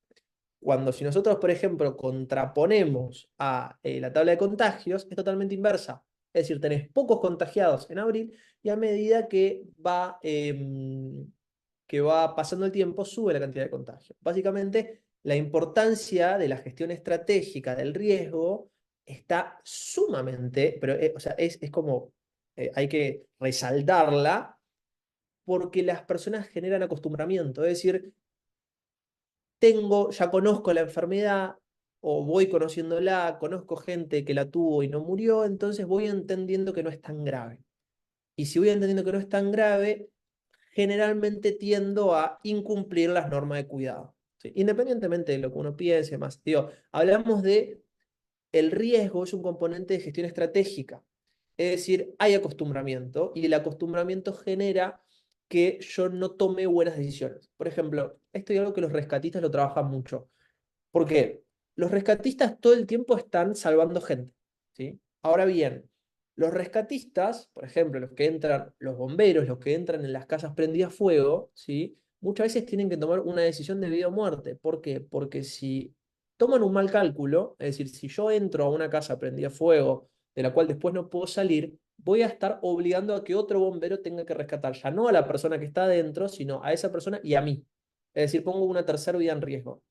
Cuando si nosotros, por ejemplo, contraponemos a la tabla de contagios, es totalmente inversa. Es decir, tenés pocos contagiados en abril, y a medida que va pasando el tiempo, sube la cantidad de contagios. Básicamente, la importancia de la gestión estratégica del riesgo está sumamente, pero o sea, es como, hay que resaltarla, porque las personas generan acostumbramiento. Es decir, ya conozco la enfermedad, o voy conociéndola, conozco gente que la tuvo y no murió, entonces voy entendiendo que no es tan grave. Y si voy entendiendo que no es tan grave, generalmente tiendo a incumplir las normas de cuidado, ¿sí? Independientemente de lo que uno piense más. Digo, hablamos de el riesgo es un componente de gestión estratégica. Es decir, hay acostumbramiento, y el acostumbramiento genera que yo no tome buenas decisiones. Por ejemplo, esto es algo que los rescatistas lo trabajan mucho. ¿Por qué? Los rescatistas todo el tiempo están salvando gente, ¿sí? Ahora bien, los rescatistas, por ejemplo, los bomberos, los que entran en las casas prendidas a fuego, ¿sí? Muchas veces tienen que tomar una decisión de vida o muerte. ¿Por qué? Porque si toman un mal cálculo, es decir, si yo entro a una casa prendida a fuego, de la cual después no puedo salir, voy a estar obligando a que otro bombero tenga que rescatar ya no a la persona que está adentro, sino a esa persona y a mí. Es decir, pongo una tercera vida en riesgo.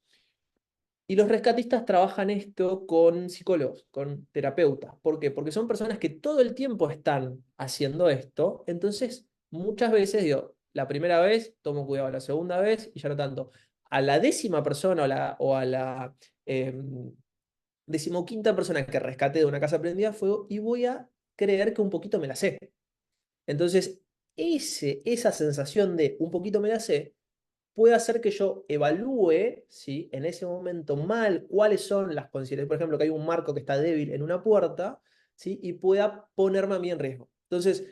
Y los rescatistas trabajan esto con psicólogos, con terapeutas. ¿Por qué? Porque son personas que todo el tiempo están haciendo esto. Entonces, muchas veces, digo, la primera vez tomo cuidado, la segunda vez y ya no tanto. A la 10ª persona o a la decimoquinta persona que rescate de una casa prendida a fuego, y voy a creer que un poquito me la sé. Entonces, esa sensación de un poquito me la sé puede hacer que yo evalúe, ¿sí? En ese momento mal cuáles son las consideraciones. Por ejemplo, que hay un marco que está débil en una puerta, ¿sí? Y pueda ponerme a mí en riesgo. Entonces,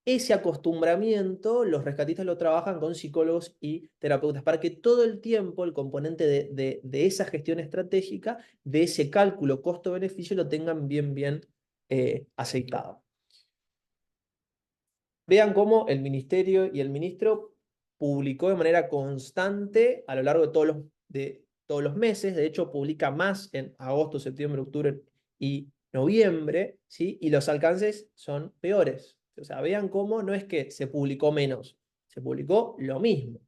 ese acostumbramiento los rescatistas lo trabajan con psicólogos y terapeutas para que todo el tiempo el componente de esa gestión estratégica, de ese cálculo costo-beneficio, lo tengan bien, bien aceitado. Vean cómo el ministerio y el ministro publicó de manera constante a lo largo de todos los meses. De hecho, publica más en agosto, septiembre, octubre y noviembre, ¿sí? Y los alcances son peores. O sea, vean cómo no es que se publicó menos, se publicó lo mismo.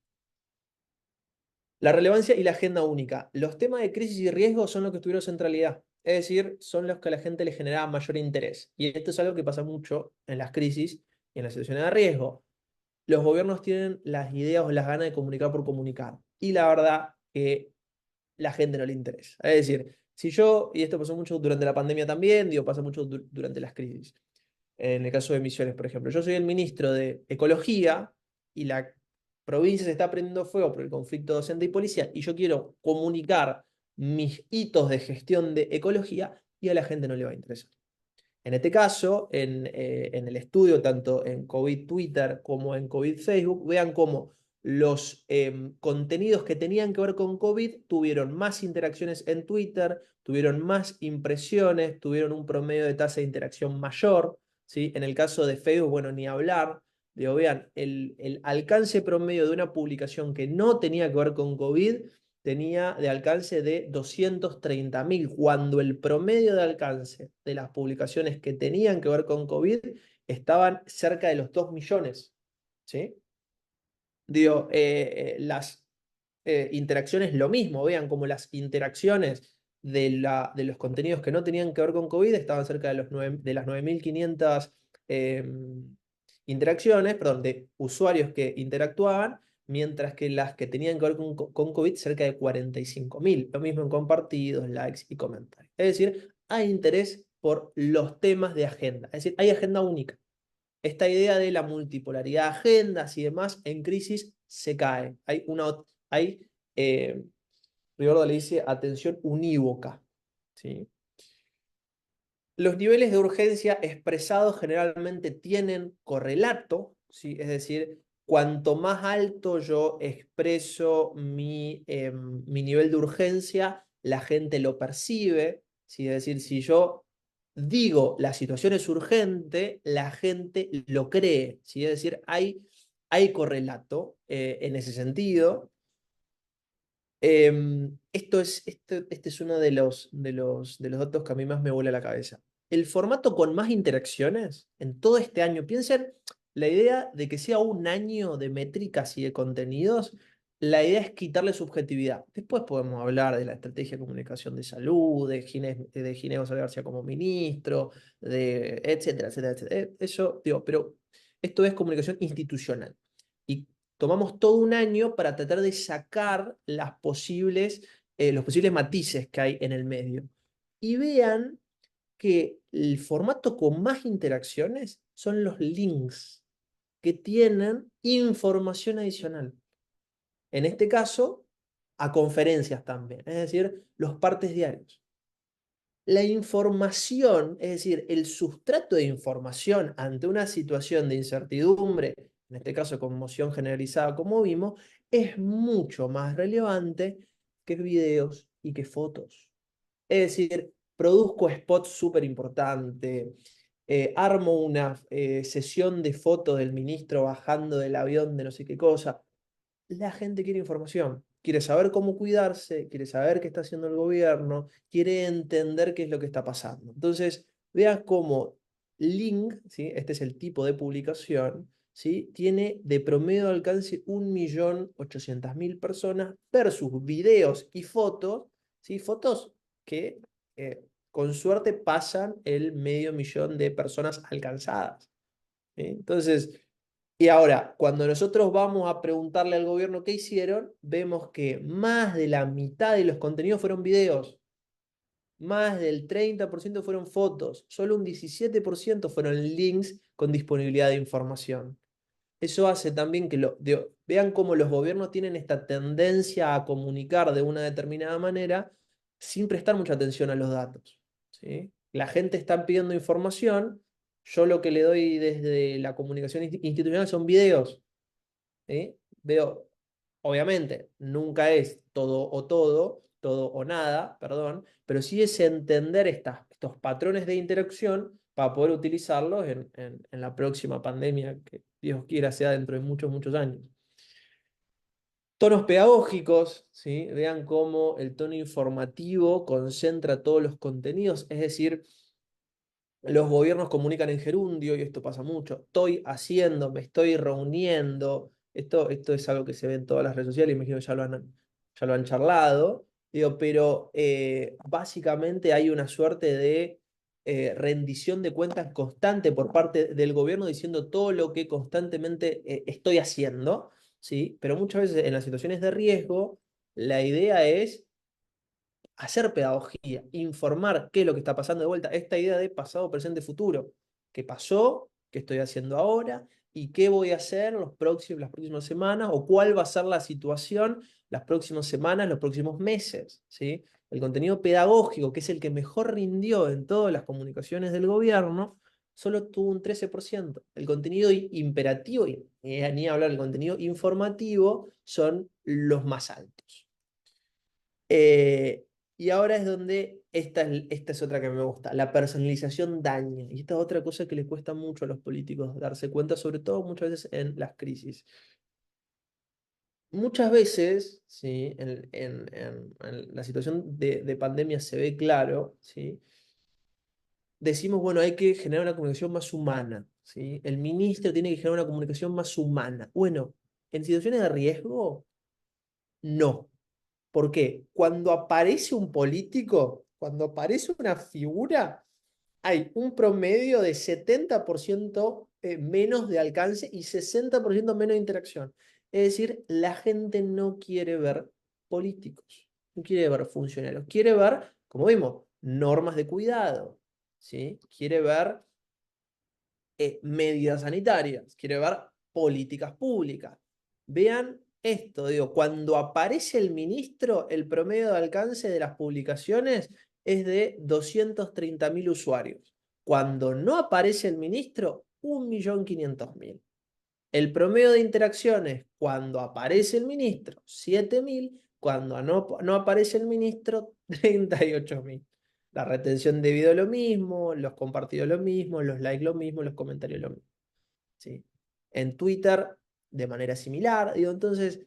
La relevancia y la agenda única. Los temas de crisis y riesgo son los que tuvieron centralidad. Es decir, son los que a la gente le generaba mayor interés. Y esto es algo que pasa mucho en las crisis y en las situaciones de riesgo. Los gobiernos tienen las ideas o las ganas de comunicar por comunicar. Y la verdad que la gente no le interesa. Es decir, si yo, y esto pasó mucho durante la pandemia también, digo, pasa mucho durante las crisis. En el caso de Misiones, por ejemplo, yo soy el ministro de Ecología y la provincia se está prendiendo fuego por el conflicto docente y policial, y yo quiero comunicar mis hitos de gestión de ecología, y a la gente no le va a interesar. En este caso, en el estudio, tanto en COVID Twitter como en COVID Facebook, vean cómo los contenidos que tenían que ver con COVID tuvieron más interacciones en Twitter, tuvieron más impresiones, tuvieron un promedio de tasa de interacción mayor, ¿sí? En el caso de Facebook, bueno, ni hablar. Digo, vean, el alcance promedio de una publicación que no tenía que ver con COVID tenía de alcance de 230.000, cuando el promedio de alcance de las publicaciones que tenían que ver con COVID estaban cerca de los 2 millones, ¿sí? Digo, las interacciones lo mismo, vean como las interacciones de los contenidos que no tenían que ver con COVID estaban cerca de, de las 9.500 eh, interacciones, perdón, de usuarios que interactuaban, mientras que las que tenían que ver con COVID cerca de 45.000, lo mismo en compartidos, likes y comentarios. Es decir, hay interés por los temas de agenda, es decir, hay agenda única. Esta idea de la multipolaridad de agendas y demás en crisis se cae. Hay Riordan le dice atención unívoca. ¿Sí? Los niveles de urgencia expresados generalmente tienen correlato, ¿sí? Es decir, cuanto más alto yo expreso mi nivel de urgencia, la gente lo percibe, ¿sí? Es decir, si yo digo la situación es urgente, la gente lo cree, ¿sí? Es decir, hay correlato en ese sentido. Este es uno de los datos que a mí más me vuela la cabeza. El formato con más interacciones en todo este año, piensen, la idea de que sea un año de métricas y de contenidos, la idea es quitarle subjetividad. Después podemos hablar de la estrategia de comunicación de salud, de Ginés González García como ministro, de etcétera, etcétera, etcétera. Eso, digo, pero esto es comunicación institucional. Y tomamos todo un año para tratar de sacar los posibles matices que hay en el medio. Y vean que el formato con más interacciones son los links que tienen información adicional. En este caso, a conferencias también, es decir, los partes diarios. La información, es decir, el sustrato de información ante una situación de incertidumbre, en este caso conmoción generalizada como vimos, es mucho más relevante que videos y que fotos. Es decir, produzco spots súper importantes, armo una sesión de fotos del ministro bajando del avión de no sé qué cosa. La gente quiere información, quiere saber cómo cuidarse, quiere saber qué está haciendo el gobierno, quiere entender qué es lo que está pasando. Entonces, vean cómo Link, ¿sí? Este es el tipo de publicación, ¿sí? Tiene de promedio de alcance 1.800.000 personas versus videos y fotos, ¿sí? Fotos que con suerte pasan el 500.000 de personas alcanzadas. ¿Sí? Entonces, y ahora, cuando nosotros vamos a preguntarle al gobierno qué hicieron, vemos que más de la mitad de los contenidos fueron videos, más del 30% fueron fotos, solo un 17% fueron links con disponibilidad de información. Eso hace también que vean cómo los gobiernos tienen esta tendencia a comunicar de una determinada manera sin prestar mucha atención a los datos. ¿Sí? La gente está pidiendo información, yo lo que le doy desde la comunicación institucional son videos. ¿Sí? Veo, obviamente, nunca es todo o nada, perdón, pero sí es entender estos patrones de interacción para poder utilizarlos en la próxima pandemia que Dios quiera sea dentro de muchos, muchos años. Tonos pedagógicos, ¿sí? Vean cómo el tono informativo concentra todos los contenidos, es decir, los gobiernos comunican en gerundio, y esto pasa mucho. Estoy haciendo, me estoy reuniendo. Esto es algo que se ve en todas las redes sociales, imagino que ya lo han charlado. Digo, pero básicamente hay una suerte de rendición de cuentas constante por parte del gobierno diciendo todo lo que constantemente estoy haciendo, ¿sí? Pero muchas veces en las situaciones de riesgo, la idea es hacer pedagogía, informar qué es lo que está pasando de vuelta, esta idea de pasado, presente, futuro, qué pasó, qué estoy haciendo ahora y qué voy a hacer las próximas semanas o cuál va a ser la situación las próximas semanas, los próximos meses, ¿sí? El contenido pedagógico, que es el que mejor rindió en todas las comunicaciones del gobierno, solo tuvo un 13%. El contenido imperativo, y ni hablar del contenido informativo, son los más altos. Eh, y ahora es donde esta es otra que me gusta, la personalización daña. Y esta es otra cosa que le cuesta mucho a los políticos darse cuenta, sobre todo muchas veces en las crisis. Muchas veces, ¿sí? En la situación de pandemia se ve claro, ¿sí? Decimos, bueno, hay que generar una comunicación más humana, ¿sí? El ministro tiene que generar una comunicación más humana. Bueno, En situaciones de riesgo, no. ¿Por qué? Cuando aparece un político, cuando aparece una figura, hay un promedio de 70% menos de alcance y 60% menos de interacción. Es decir, la gente no quiere ver políticos, no quiere ver funcionarios, quiere ver, como vimos, normas de cuidado, ¿sí? Quiere ver medidas sanitarias, quiere ver políticas públicas. Vean esto, digo, cuando aparece el ministro, el promedio de alcance de las publicaciones es de 230.000 usuarios. Cuando no aparece el ministro, 1.500.000. El promedio de interacciones cuando aparece el ministro, 7.000. Cuando no aparece el ministro, 38.000. La retención de video lo mismo, los compartidos lo mismo, los likes lo mismo, los comentarios lo mismo. ¿Sí? En Twitter, de manera similar. Digo, entonces,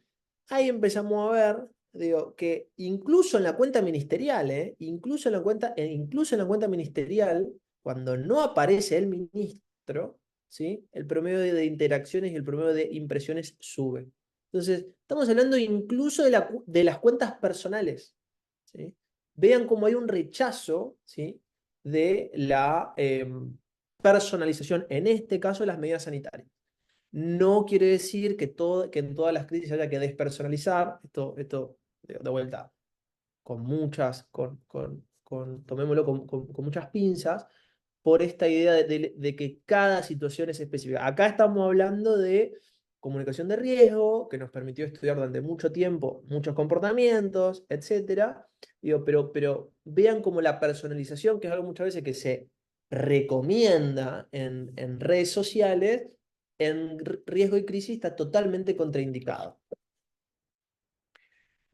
ahí empezamos a ver, digo, que incluso en la cuenta ministerial, incluso en la cuenta ministerial, cuando no aparece el ministro, ¿sí? El promedio de interacciones y el promedio de impresiones sube. Entonces, estamos hablando incluso de las cuentas personales, ¿sí? Vean cómo hay un rechazo, ¿sí? De la personalización, en este caso las medidas sanitarias. No quiere decir que en todas las crisis haya que despersonalizar, esto de vuelta, tomémoslo con muchas pinzas, por esta idea de que cada situación es específica. Acá estamos hablando de comunicación de riesgo, que nos permitió estudiar durante mucho tiempo muchos comportamientos, etcétera. Digo, pero vean como la personalización, que es algo muchas veces que se recomienda en redes sociales, en riesgo y crisis está totalmente contraindicado.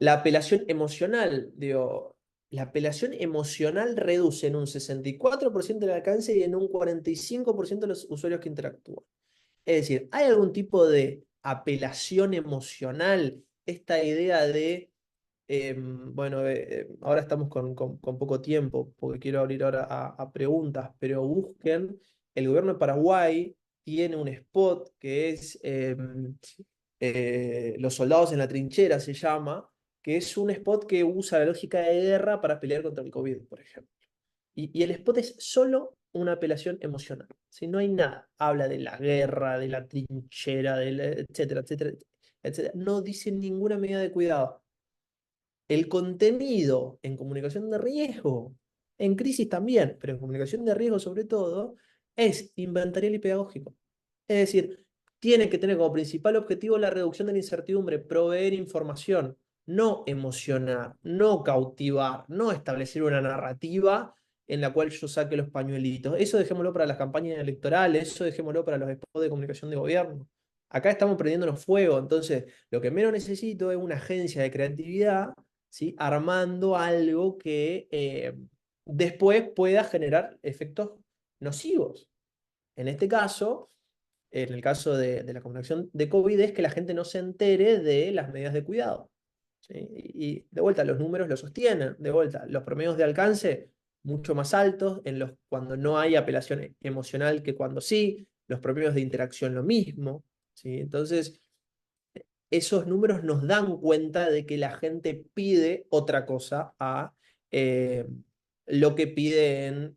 La apelación emocional, digo, la apelación emocional reduce en un 64% el alcance y en un 45% los usuarios que interactúan. Es decir, ¿hay algún tipo de apelación emocional? Esta idea de, ahora estamos con poco tiempo, porque quiero abrir ahora a preguntas, pero busquen, el gobierno de Paraguay tiene un spot que es Los soldados en la trinchera, se llama, que es un spot que usa la lógica de guerra para pelear contra el COVID, por ejemplo. Y el spot es solo una apelación emocional. Si no hay nada, habla de la guerra, de la trinchera, etcétera, etcétera, etcétera. No dice ninguna medida de cuidado. El contenido en comunicación de riesgo, en crisis también, pero en comunicación de riesgo sobre todo, es inventarial y pedagógico. Es decir, tiene que tener como principal objetivo la reducción de la incertidumbre, proveer información, no emocionar, no cautivar, no establecer una narrativa en la cual yo saque los pañuelitos. Eso dejémoslo para las campañas electorales, eso dejémoslo para los spots de comunicación de gobierno. Acá estamos prendiéndonos fuego, entonces lo que menos necesito es una agencia de creatividad, ¿sí? Armando algo que después pueda generar efectos nocivos. En este caso, en el caso de la comunicación de COVID, es que la gente no se entere de las medidas de cuidado. ¿Sí? Y de vuelta, los números lo sostienen. De vuelta, los promedios de alcance mucho más altos cuando no hay apelación emocional que cuando sí. Los promedios de interacción lo mismo. ¿Sí? Entonces, esos números nos dan cuenta de que la gente pide otra cosa a eh, lo que pide en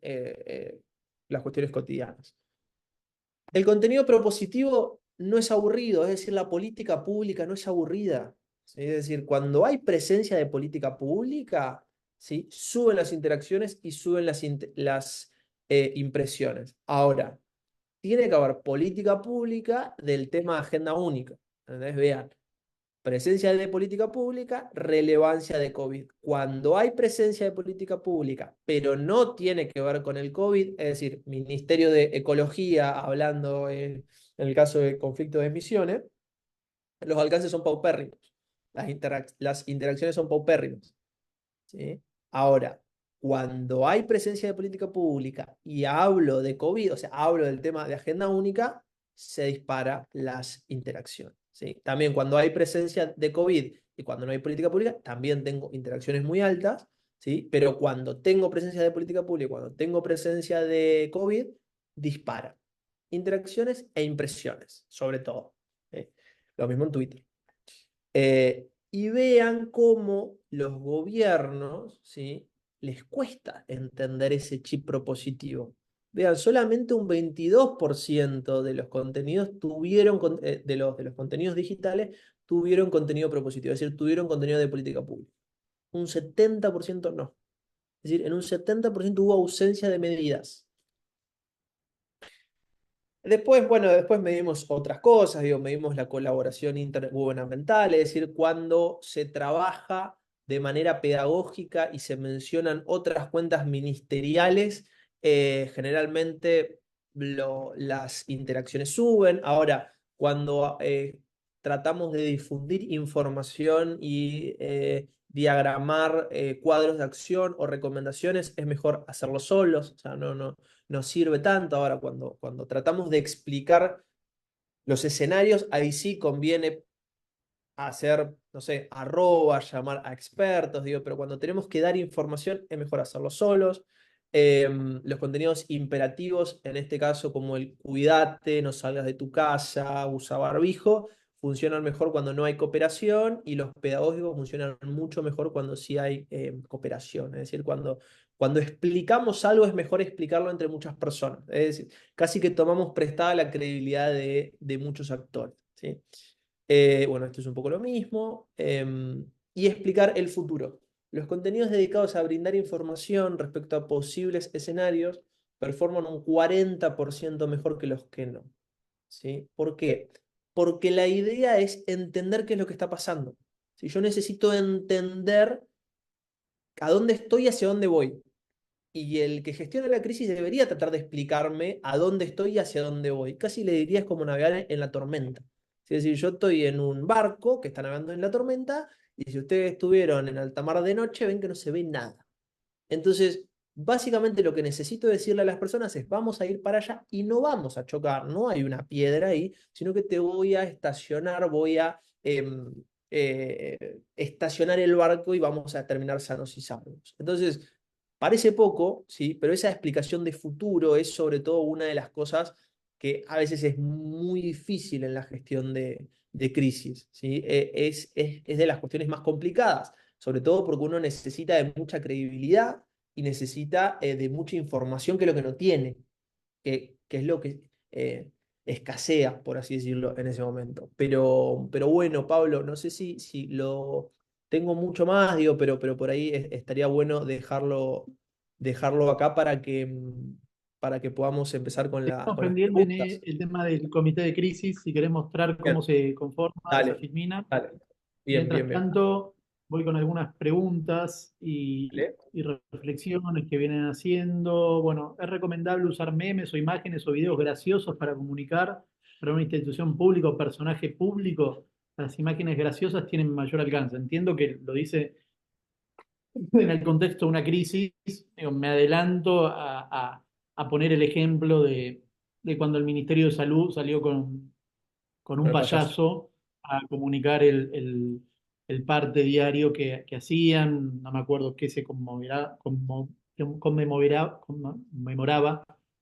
las cuestiones cotidianas. El contenido propositivo no es aburrido, es decir, la política pública no es aburrida. ¿Sí? Es decir, cuando hay presencia de política pública, ¿sí? Suben las interacciones y suben las impresiones. Ahora, tiene que haber política pública del tema de agenda única. Entonces, vean, presencia de política pública, relevancia de COVID. Cuando hay presencia de política pública, pero no tiene que ver con el COVID, es decir, Ministerio de Ecología, hablando en el caso de conflicto de emisiones, los alcances son paupérrimos. Las interacciones son paupérrimas. ¿Sí? Ahora, cuando hay presencia de política pública y hablo de COVID, o sea, hablo del tema de agenda única, se dispara las interacciones. ¿Sí? También cuando hay presencia de COVID y cuando no hay política pública, también tengo interacciones muy altas, ¿sí? Pero cuando tengo presencia de política pública y cuando tengo presencia de COVID, dispara. Interacciones e impresiones, sobre todo. ¿Sí? Lo mismo en Twitter. Y vean cómo los gobiernos, ¿sí? les cuesta entender ese chip propositivo. Vean, solamente un 22% de los contenidos de los contenidos digitales tuvieron contenido propositivo, es decir, tuvieron contenido de política pública. Un 70% no. Es decir, en un 70% hubo ausencia de medidas. Después, bueno, después medimos otras cosas, digo, medimos la colaboración intergubernamental, es decir, cuando se trabaja de manera pedagógica y se mencionan otras cuentas ministeriales, generalmente las interacciones suben. Ahora, cuando tratamos de difundir información y diagramar cuadros de acción o recomendaciones, es mejor hacerlo solos, o sea, no sirve tanto. Ahora, cuando tratamos de explicar los escenarios, ahí sí conviene hacer, no sé, llamar a expertos, digo, pero cuando tenemos que dar información es mejor hacerlo solos. Los contenidos imperativos, en este caso como el cuídate, no salgas de tu casa, usa barbijo, funcionan mejor cuando no hay cooperación, y los pedagógicos funcionan mucho mejor cuando sí hay cooperación. Es decir, cuando explicamos algo es mejor explicarlo entre muchas personas. Es decir, casi que tomamos prestada la credibilidad de muchos actores, ¿sí? Bueno, esto es un poco lo mismo. Y explicar el futuro. Los contenidos dedicados a brindar información respecto a posibles escenarios performan un 40% mejor que los que no. ¿Sí? ¿Por qué? Porque la idea es entender qué es lo que está pasando. Si yo necesito entender a dónde estoy y hacia dónde voy. Y el que gestiona la crisis debería tratar de explicarme a dónde estoy y hacia dónde voy. Casi le diría es como navegar en la tormenta. Es decir, yo estoy en un barco que está navegando en la tormenta, y si ustedes estuvieron en alta mar de noche, ven que no se ve nada. Entonces, básicamente lo que necesito decirle a las personas es: vamos a ir para allá y no vamos a chocar, no hay una piedra ahí, sino que te voy a estacionar, voy a estacionar el barco y vamos a terminar sanos y salvos. Entonces, parece poco, ¿sí? Pero esa explicación de futuro es sobre todo una de las cosas que a veces es muy difícil en la gestión de crisis, ¿sí? Es de las cuestiones más complicadas, sobre todo porque uno necesita de mucha credibilidad y necesita de mucha información, que es lo que no tiene, que es lo que escasea, por así decirlo, en ese momento. Pero bueno, Pablo, no sé si lo tengo mucho más, digo, pero por ahí estaría bueno dejarlo acá para que podamos empezar con Estamos con las pendientes en preguntas. el tema del comité de crisis, si querés mostrar cómo Bien, se conforma esa dale, filmina. dale. Bien, bien, Mientras bien. tanto, voy con algunas preguntas Dale. y reflexiones que vienen haciendo. Bueno, ¿es recomendable usar memes o imágenes o videos graciosos para comunicar para una institución pública o personaje público? Las imágenes graciosas tienen mayor alcance. Entiendo que lo dice en el contexto de una crisis. Digo, me adelanto a poner el ejemplo de cuando el Ministerio de Salud salió con Con un el payaso. payaso a comunicar el parte diario que hacían. No me acuerdo qué se conmemoraba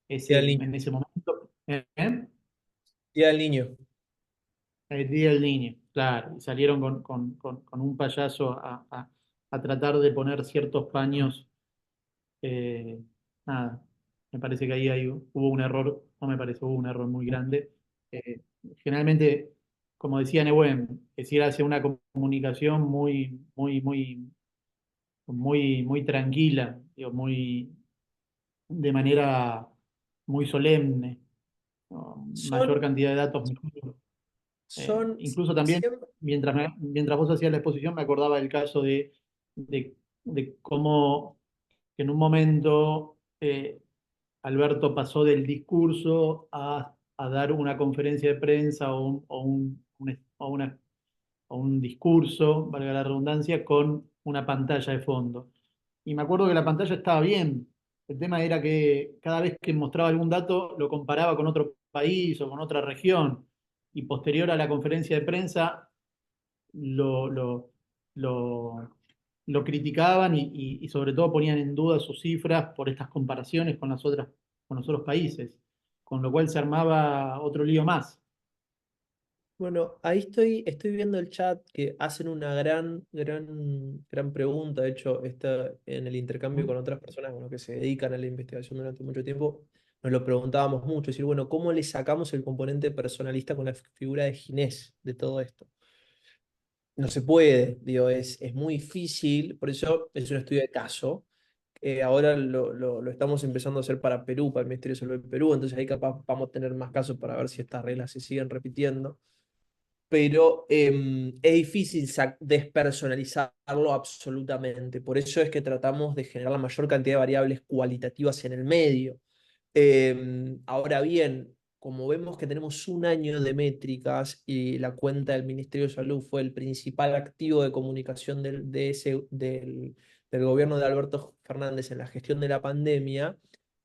Día del niño. en ese momento. ¿Eh? Día del niño. El Día del Niño, claro. Y salieron con un payaso a tratar de poner ciertos paños. eh, Nada, me parece que ahí hubo un error, no me parece, hubo un error muy grande. Eh, Generalmente, como decía Nehuen, es ir hacia una comunicación muy tranquila, digo, de manera muy solemne, ¿no? Mayor Son, cantidad de datos, mejor. son Incluso también, siempre. mientras vos hacías la exposición, me acordaba del caso de, de cómo en un momento Alberto pasó del discurso a dar una conferencia de prensa o un discurso, valga la redundancia, con una pantalla de fondo. Y me acuerdo que la pantalla estaba bien. El tema era que cada vez que mostraba algún dato lo comparaba con otro país o con otra región. Y posterior a la conferencia de prensa lo, lo, lo, lo criticaban y sobre todo ponían en duda sus cifras por estas comparaciones con los otros países, con lo cual se armaba otro lío más. Bueno, ahí estoy viendo el chat que hacen una gran pregunta. De hecho, está en el intercambio con otras personas con las que se dedican a la investigación durante mucho tiempo, nos lo preguntábamos mucho. Es decir, bueno, ¿cómo le sacamos el componente personalista con la figura de Ginés de todo esto? No se puede, digo, es muy difícil, por eso es un estudio de caso. Ahora lo estamos empezando a hacer para Perú, para el Ministerio de Salud de Perú, entonces ahí capaz vamos a tener más casos para ver si estas reglas se siguen repitiendo, pero es difícil despersonalizarlo absolutamente. Por eso es que tratamos de generar la mayor cantidad de variables cualitativas en el medio. Ahora bien, como vemos que tenemos un año de métricas y la cuenta del Ministerio de Salud fue el principal activo de comunicación del gobierno de Alberto Fernández en la gestión de la pandemia,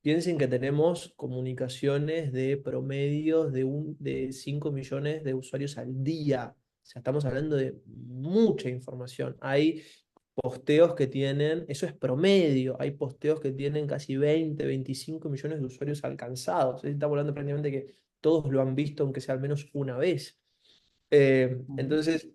piensen que tenemos comunicaciones de promedios de 5 millones de usuarios al día. O sea, estamos hablando de mucha información. Hay posteos que tienen, eso es promedio, hay posteos que tienen casi 20, 25 millones de usuarios alcanzados. Es decir, estamos hablando prácticamente que todos lo han visto, aunque sea al menos una vez. Entonces,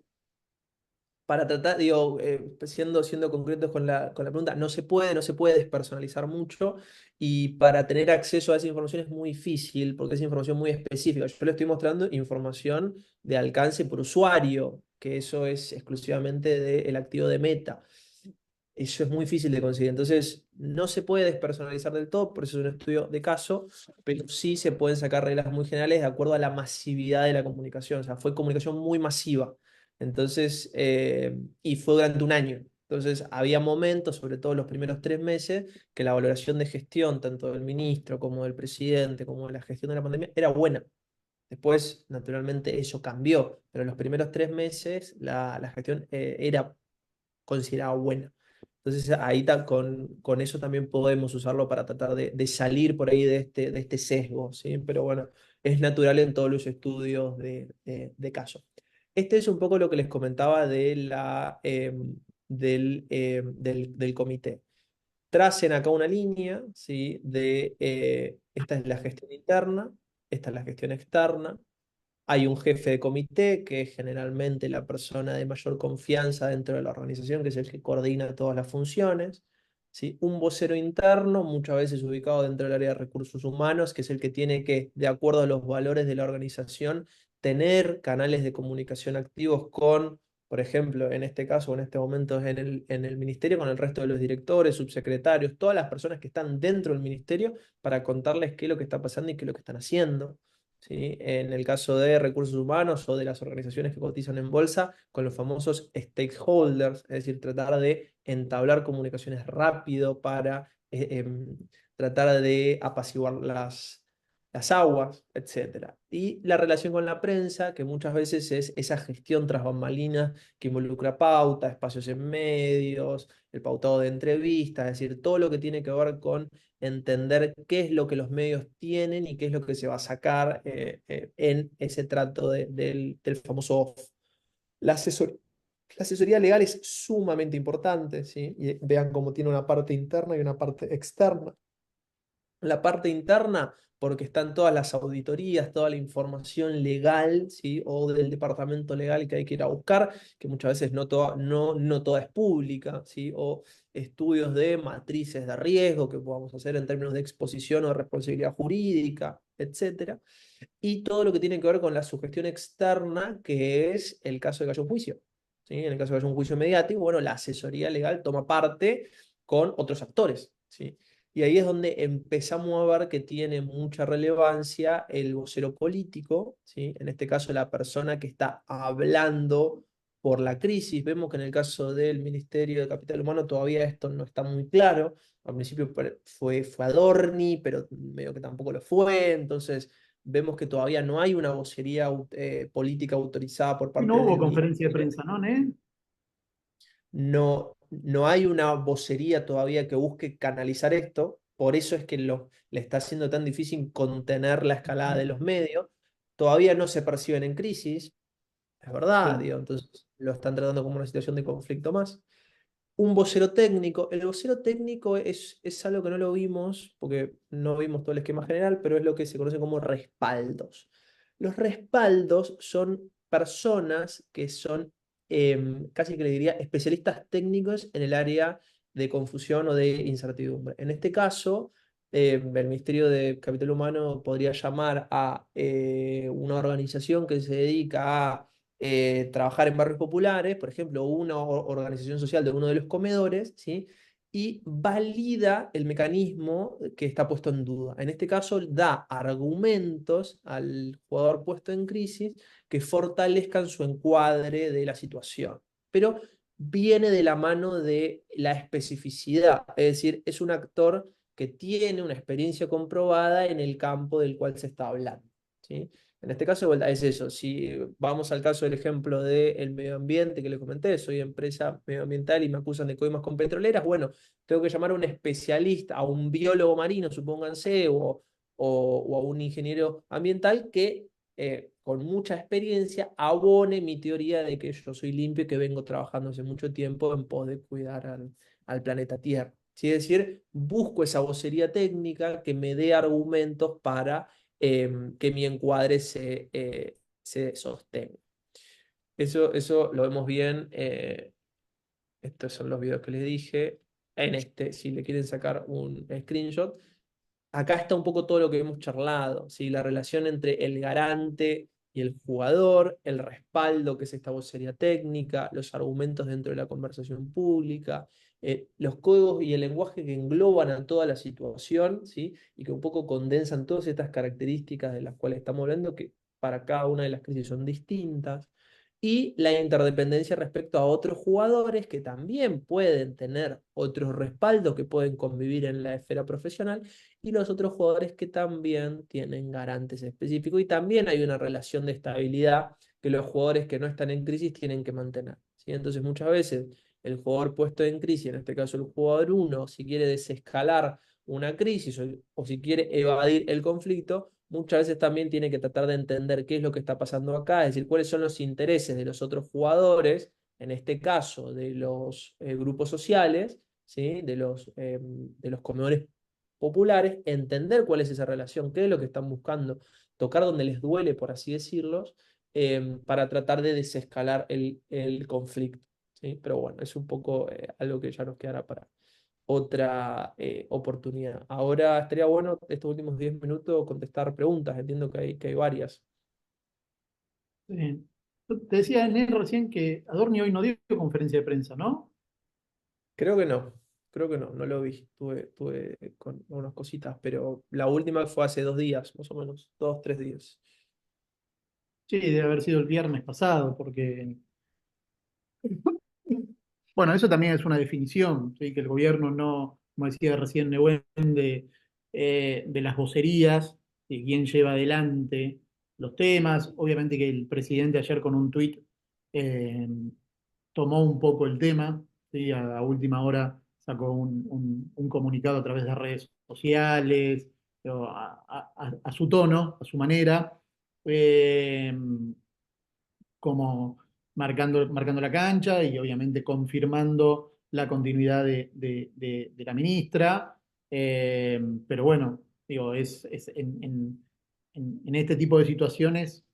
para tratar, digo, siendo concretos con la pregunta, no se puede despersonalizar mucho, y para tener acceso a esa información es muy difícil porque es información muy específica. Yo le estoy mostrando información de alcance por usuario, que eso es exclusivamente del activo de Meta. Eso es muy difícil de conseguir. Entonces, no se puede despersonalizar del todo, por eso es un estudio de caso, pero sí se pueden sacar reglas muy generales de acuerdo a la masividad de la comunicación. O sea, fue comunicación muy masiva. Entonces, y fue durante un año. Entonces, había momentos, sobre todo los primeros 3 meses, que la valoración de gestión, tanto del ministro como del presidente, como de la gestión de la pandemia, era buena. Después, naturalmente, eso cambió, pero los primeros 3 meses la gestión era considerada buena. Entonces ahí con eso también podemos usarlo para tratar de salir por ahí de este sesgo, ¿sí? Pero bueno, es natural en todos los estudios de caso. Este es un poco lo que les comentaba del comité. Tracen acá una línea, ¿sí? Esta es la gestión interna, esta es la gestión externa. Hay un jefe de comité, que es generalmente la persona de mayor confianza dentro de la organización, que es el que coordina todas las funciones. ¿Sí? Un vocero interno, muchas veces ubicado dentro del área de recursos humanos, que es el que tiene que, de acuerdo a los valores de la organización, tener canales de comunicación activos con, por ejemplo, en este caso, en este momento en el ministerio, con el resto de los directores, subsecretarios, todas las personas que están dentro del ministerio, para contarles qué es lo que está pasando y qué es lo que están haciendo. ¿Sí? En el caso de recursos humanos o de las organizaciones que cotizan en bolsa, con los famosos stakeholders, es decir, tratar de entablar comunicaciones rápido para tratar de apaciguar las aguas, etcétera. Y la relación con la prensa, que muchas veces es esa gestión tras bambalinas que involucra pauta, espacios en medios, el pautado de entrevistas, es decir, todo lo que tiene que ver con entender qué es lo que los medios tienen y qué es lo que se va a sacar en ese trato del famoso off. La asesor- la asesoría legal es sumamente importante, ¿sí? Y vean cómo tiene una parte interna y una parte externa. La parte interna, porque están todas las auditorías, toda la información legal, ¿sí? O del departamento legal que hay que ir a buscar, que muchas veces no toda es pública, ¿sí? O estudios de matrices de riesgo que podamos hacer en términos de exposición o de responsabilidad jurídica, etcétera. Y todo lo que tiene que ver con la sugestión externa, que es el caso de que haya un juicio. ¿Sí? En el caso de que haya un juicio mediático, bueno, la asesoría legal toma parte con otros actores, ¿sí? Y ahí es donde empezamos a ver que tiene mucha relevancia el vocero político, ¿sí? En este caso la persona que está hablando por la crisis. Vemos que en el caso del Ministerio de Capital Humano todavía esto no está muy claro. Al principio fue Adorni, pero medio que tampoco lo fue. Entonces vemos que todavía no hay una vocería política autorizada por Y no parte hubo del conferencia de Ministerio. prensa, ¿no, Ne? No hay una vocería todavía que busque canalizar esto, por eso es que le está siendo tan difícil contener la escalada de los medios. Todavía no se perciben en crisis, es verdad, Sí. digo, entonces lo están tratando como una situación de conflicto más. Un vocero técnico, el vocero técnico es algo que no lo vimos, porque no vimos todo el esquema general, pero es lo que se conoce como respaldos. Los respaldos son personas que son casi que le diría especialistas técnicos en el área de confusión o de incertidumbre. En este caso, el Ministerio de Capital Humano podría llamar a una organización que se dedica a trabajar en barrios populares, por ejemplo, una organización social de uno de los comedores, ¿sí? Y valida el mecanismo que está puesto en duda. En este caso, da argumentos al jugador puesto en crisis que fortalezcan su encuadre de la situación. Pero viene de la mano de la especificidad, es decir, es un actor que tiene una experiencia comprobada en el campo del cual se está hablando, ¿sí? En este caso, de vuelta, es eso. Si vamos al caso del ejemplo del medio ambiente que les comenté, soy empresa medioambiental y me acusan de coimas con petroleras, bueno, tengo que llamar a un especialista, a un biólogo marino, supónganse, o a un ingeniero ambiental que con mucha experiencia abone mi teoría de que yo soy limpio y que vengo trabajando hace mucho tiempo en pos de cuidar al planeta Tierra. ¿Sí? Es decir, busco esa vocería técnica que me dé argumentos para que mi encuadre se sostenga. Eso lo vemos bien. Estos son los videos que les dije. En este, si le quieren sacar un screenshot, acá está un poco todo lo que hemos charlado, ¿sí? La relación entre el garante y el jugador, el respaldo, que es esta vocería técnica, los argumentos dentro de la conversación pública, los códigos y el lenguaje que engloban a toda la situación, ¿sí? Y que un poco condensan todas estas características de las cuales estamos hablando, que para cada una de las crisis son distintas. Y la interdependencia respecto a otros jugadores que también pueden tener otros respaldos que pueden convivir en la esfera profesional y los otros jugadores que también tienen garantes específicos y también hay una relación de estabilidad que los jugadores que no están en crisis tienen que mantener, ¿sí? Entonces muchas veces el jugador puesto en crisis, en este caso el jugador uno, si quiere desescalar una crisis o si quiere evadir el conflicto, muchas veces también tiene que tratar de entender qué es lo que está pasando acá, es decir, cuáles son los intereses de los otros jugadores, en este caso de los grupos sociales, ¿sí? De los comedores populares, entender cuál es esa relación, qué es lo que están buscando, tocar donde les duele, por así decirlo, para tratar de desescalar el conflicto, ¿sí? Pero bueno, es un poco algo que ya nos quedará para otra oportunidad. Ahora estaría bueno estos últimos 10 minutos contestar preguntas, entiendo que hay varias. Te decía Nel recién que Adorni hoy no dio conferencia de prensa, ¿no? Creo que no, no lo vi, tuve con unas cositas, pero la última fue hace 2 días, más o menos, 2, 3 días. Sí, debe haber sido el viernes pasado, porque, bueno, eso también es una definición, ¿sí? Que el gobierno no, como decía recién Nehuen, de las vocerías, de quién lleva adelante los temas. Obviamente que el presidente ayer con un tuit eh, tomó un poco el tema, ¿sí? A última hora sacó un comunicado a través de redes sociales, pero a su tono, a su manera, eh, como marcando la cancha y obviamente confirmando la continuidad de la ministra. Pero bueno, digo, es en este tipo de situaciones,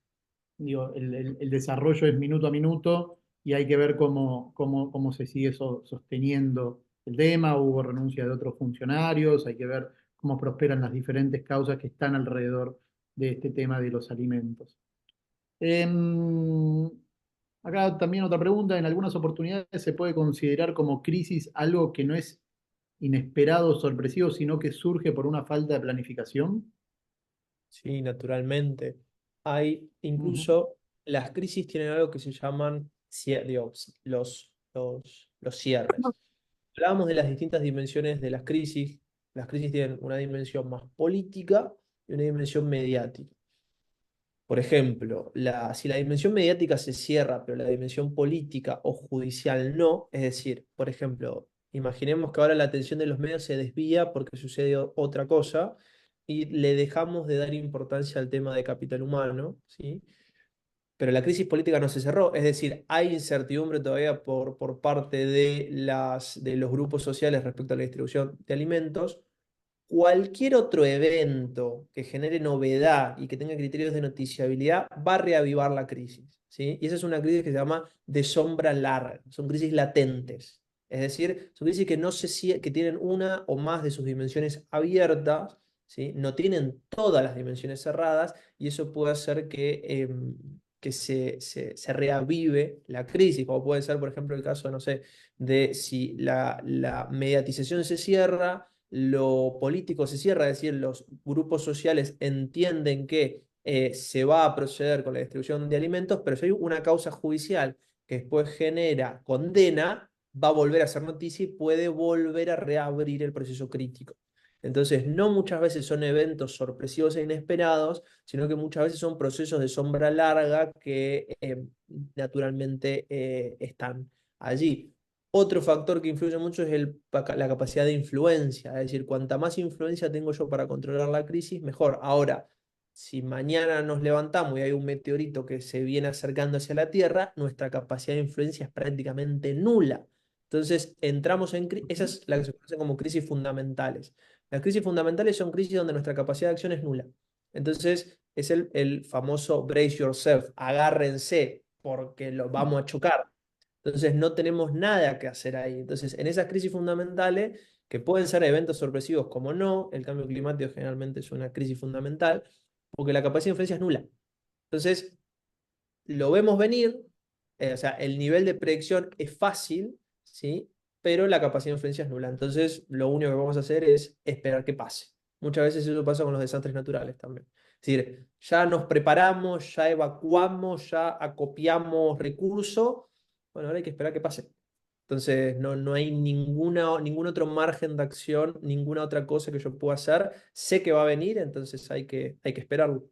digo, el desarrollo es minuto a minuto y hay que ver cómo se sigue sosteniendo el tema. Hubo renuncia de otros funcionarios, hay que ver cómo prosperan las diferentes causas que están alrededor de este tema de los alimentos. Em, Acá también otra pregunta, en algunas oportunidades se puede considerar como crisis algo que no es inesperado o sorpresivo, sino que surge por una falta de planificación. Sí, naturalmente. Hay Ujú. incluso, las crisis tienen algo que se llaman digamos, los cierres. Hablábamos de las distintas dimensiones de las crisis. Las crisis tienen una dimensión más política y una dimensión mediática. Por ejemplo, si la dimensión mediática se cierra, pero la dimensión política o judicial no, es decir, por ejemplo, imaginemos que ahora la atención de los medios se desvía porque sucede otra cosa y le dejamos de dar importancia al tema de capital humano, ¿sí? Pero la crisis política no se cerró, es decir, hay incertidumbre todavía por parte de los grupos sociales respecto a la distribución de alimentos. cualquier otro evento que genere novedad y que tenga criterios de noticiabilidad va a reavivar la crisis, ¿sí? Y esa es una crisis que se llama de sombra larga, son crisis latentes. Es decir, son crisis que, no que tienen una o más de sus dimensiones abiertas, ¿sí? No tienen todas las dimensiones cerradas y eso puede hacer que se reavive la crisis, como puede ser, por ejemplo, el caso, no sé, de si la mediatización se cierra, lo político se cierra, es decir, los grupos sociales entienden que se va a proceder con la distribución de alimentos, pero si hay una causa judicial que después genera condena, va a volver a ser noticia y puede volver a reabrir el proceso crítico. Entonces, no muchas veces son eventos sorpresivos e inesperados, sino que muchas veces son procesos de sombra larga que naturalmente están allí. Otro factor que influye mucho es la capacidad de influencia, es decir, cuanta más influencia tengo yo para controlar la crisis, mejor. Ahora, si mañana nos levantamos y hay un meteorito que se viene acercando hacia la Tierra, nuestra capacidad de influencia es prácticamente nula. Entonces, entramos en esa es la que se conoce como crisis fundamentales. Las crisis fundamentales son crisis donde nuestra capacidad de acción es nula. Entonces, es el famoso brace yourself, agárrense porque lo vamos a chocar. Entonces no tenemos nada que hacer ahí. Entonces, en esas crisis fundamentales, que pueden ser eventos sorpresivos como no, el cambio climático generalmente es una crisis fundamental, porque la capacidad de influencia es nula. Entonces, lo vemos venir, o sea, el nivel de predicción es fácil, ¿sí? Pero la capacidad de influencia es nula. Entonces, lo único que vamos a hacer es esperar que pase. Muchas veces eso pasa con los desastres naturales también. Es decir, ya nos preparamos, ya evacuamos, ya acopiamos recursos. Bueno, ahora hay que esperar que pase. Entonces, no hay ningún otro margen de acción, ninguna otra cosa que yo pueda hacer. Sé que va a venir, entonces hay que esperarlo.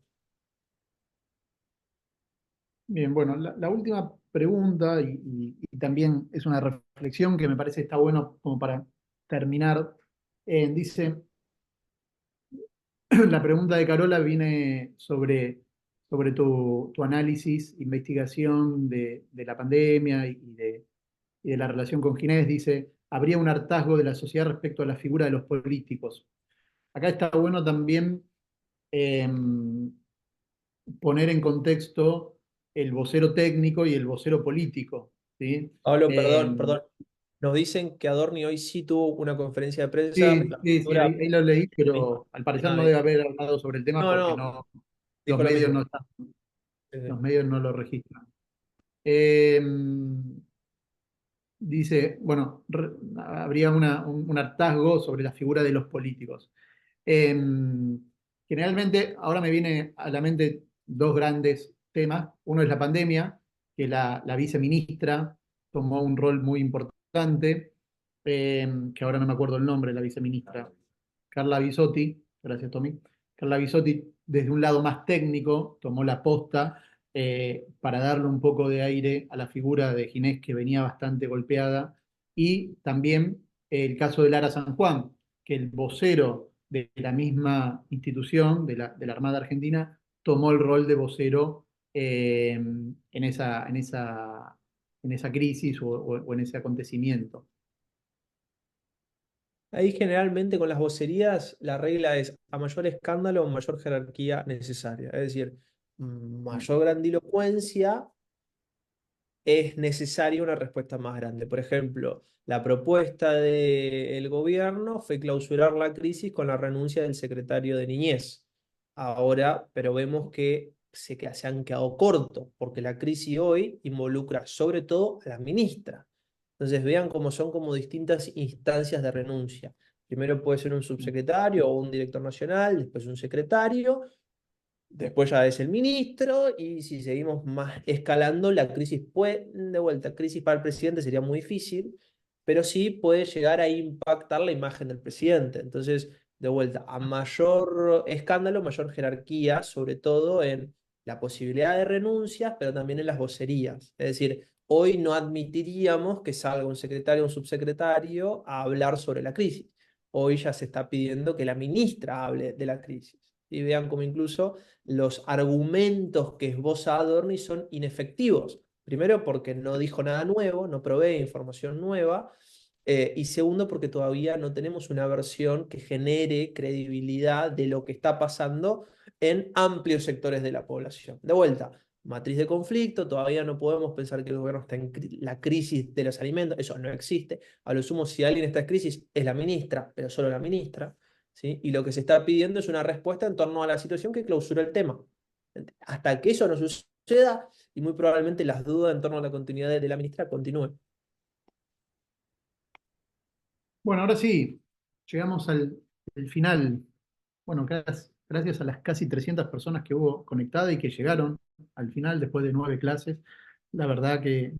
Bien, bueno, la última pregunta, y también es una reflexión que me parece está bueno como para terminar, dice, la pregunta de Carola viene sobre tu análisis, investigación de la pandemia y de la relación con Ginés. Dice, habría un hartazgo de la sociedad respecto a la figura de los políticos. Acá está bueno también eh, poner en contexto el vocero técnico y el vocero político, ¿sí? Pablo, Eh, perdón. Nos dicen que Adorni hoy sí tuvo una conferencia de prensa. sí, sí, sí, ahí lo leí, pero al parecer no Ah, debe haber hablado sobre el tema no, porque no, no, los dijo lo medios mismo. no están, Sí, sí. los medios no lo registran. Eh, Dice, bueno, habría un hartazgo sobre la figura de los políticos. Eh, Generalmente, ahora me viene a la mente dos grandes temas. Uno es la pandemia, que la viceministra tomó un rol muy importante, que ahora no me acuerdo el nombre de la viceministra, Carla Bisotti, gracias Tommy. Carla Bisotti, desde un lado más técnico, tomó la posta para darle un poco de aire a la figura de Ginés, que venía bastante golpeada, y también el caso de Lara San Juan, que el vocero de la misma institución, de la Armada Argentina, tomó el rol de vocero en esa crisis o en ese acontecimiento. Ahí generalmente con las vocerías la regla es a mayor escándalo, mayor jerarquía necesaria. Es decir, mayor grandilocuencia es necesaria una respuesta más grande. Por ejemplo, la propuesta del gobierno fue clausurar la crisis con la renuncia del secretario de Niñez. Ahora, pero vemos que se han quedado cortos, porque la crisis hoy involucra sobre todo a la ministra. Entonces vean cómo son como distintas instancias de renuncia. Primero puede ser un subsecretario o un director nacional, después un secretario, después ya es el ministro, y si seguimos más escalando, la crisis puede, de vuelta, crisis para el presidente sería muy difícil, pero sí puede llegar a impactar la imagen del presidente. Entonces, de vuelta, a mayor escándalo, mayor jerarquía, sobre todo en la posibilidad de renuncias, pero también en las vocerías. Es decir, hoy no admitiríamos que salga un secretario o un subsecretario a hablar sobre la crisis. Hoy ya se está pidiendo que la ministra hable de la crisis. Y vean cómo incluso los argumentos que esboza Adorni son inefectivos. Primero porque no dijo nada nuevo, no provee información nueva, Y segundo, porque todavía no tenemos una versión que genere credibilidad de lo que está pasando en amplios sectores de la población. De vuelta, matriz de conflicto, todavía no podemos pensar que el gobierno está en la crisis de los alimentos, eso no existe. A lo sumo, si alguien está en crisis, es la ministra, pero solo la ministra, ¿sí? Y lo que se está pidiendo es una respuesta en torno a la situación que clausura el tema. Hasta que eso no suceda, y muy probablemente las dudas en torno a la continuidad de la ministra continúen. Bueno, ahora sí, llegamos al final. Bueno, gracias a las casi 300 personas que hubo conectadas y que llegaron al final después de 9 clases. La verdad que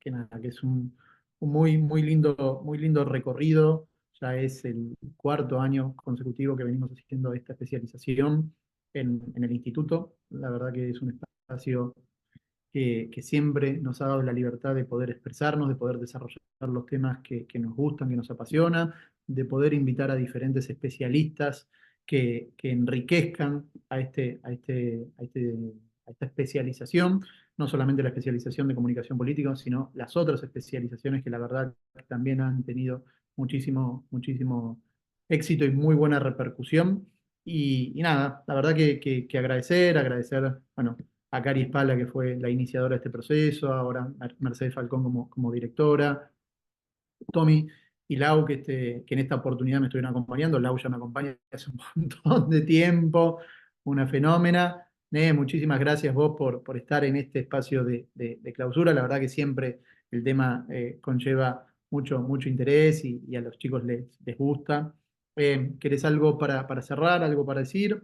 nada, que es un muy lindo recorrido. Ya es el cuarto año consecutivo que venimos haciendo esta especialización en el instituto. La verdad que es un espacio que siempre nos ha dado la libertad de poder expresarnos, de poder desarrollar los temas que nos gustan, que nos apasionan, de poder invitar a diferentes especialistas que enriquezcan a esta especialización, no solamente la especialización de comunicación política, sino las otras especializaciones que la verdad también han tenido muchísimo éxito y muy buena repercusión. Y nada, la verdad que agradecer, bueno, a Cari Spala, que fue la iniciadora de este proceso, ahora Mercedes Falcón como directora, Tommy y Lau, que en esta oportunidad me estuvieron acompañando. Lau ya me acompaña hace un montón de tiempo, una fenómena. Muchísimas gracias vos por estar en este espacio de clausura. La verdad que siempre el tema conlleva mucho interés y a los chicos les gusta. ¿Querés algo para cerrar, algo para decir?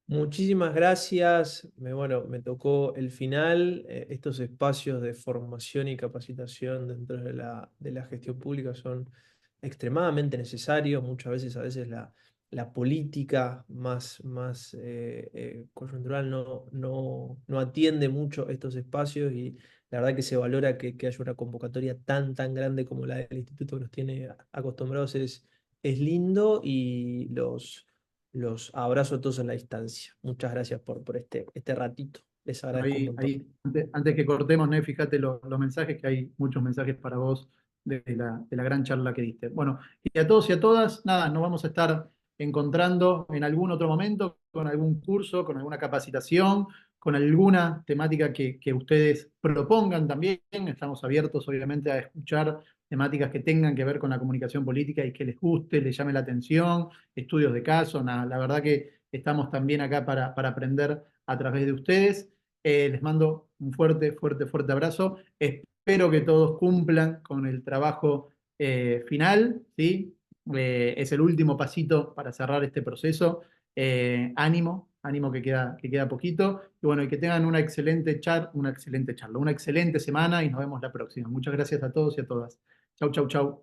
Muchísimas gracias. Bueno, me tocó el final. Estos espacios de formación y capacitación dentro de la gestión pública son extremadamente necesarios. Muchas veces, a veces la política más coyuntural no atiende mucho estos espacios y la verdad que se valora que haya una convocatoria tan grande como la del instituto que nos tiene acostumbrados. Es lindo y los abrazo a todos en la distancia. Muchas gracias por este ratito. Les agradezco un montón. Antes que cortemos, fíjate los mensajes, que hay muchos mensajes para vos de la gran charla que diste. Bueno, y a todos y a todas, nada, nos vamos a estar encontrando en algún otro momento con algún curso, con alguna capacitación, con alguna temática que ustedes propongan también. Estamos abiertos, obviamente, a escuchar temáticas que tengan que ver con la comunicación política y que les guste, les llame la atención, estudios de caso, nada. La verdad que estamos también acá para aprender a través de ustedes. Les mando un fuerte abrazo. Espero que todos cumplan con el trabajo final, ¿sí? Es el último pasito para cerrar este proceso. Ánimo que queda poquito. Y bueno, y que tengan una excelente charla, una excelente semana y nos vemos la próxima. Muchas gracias a todos y a todas. Chau.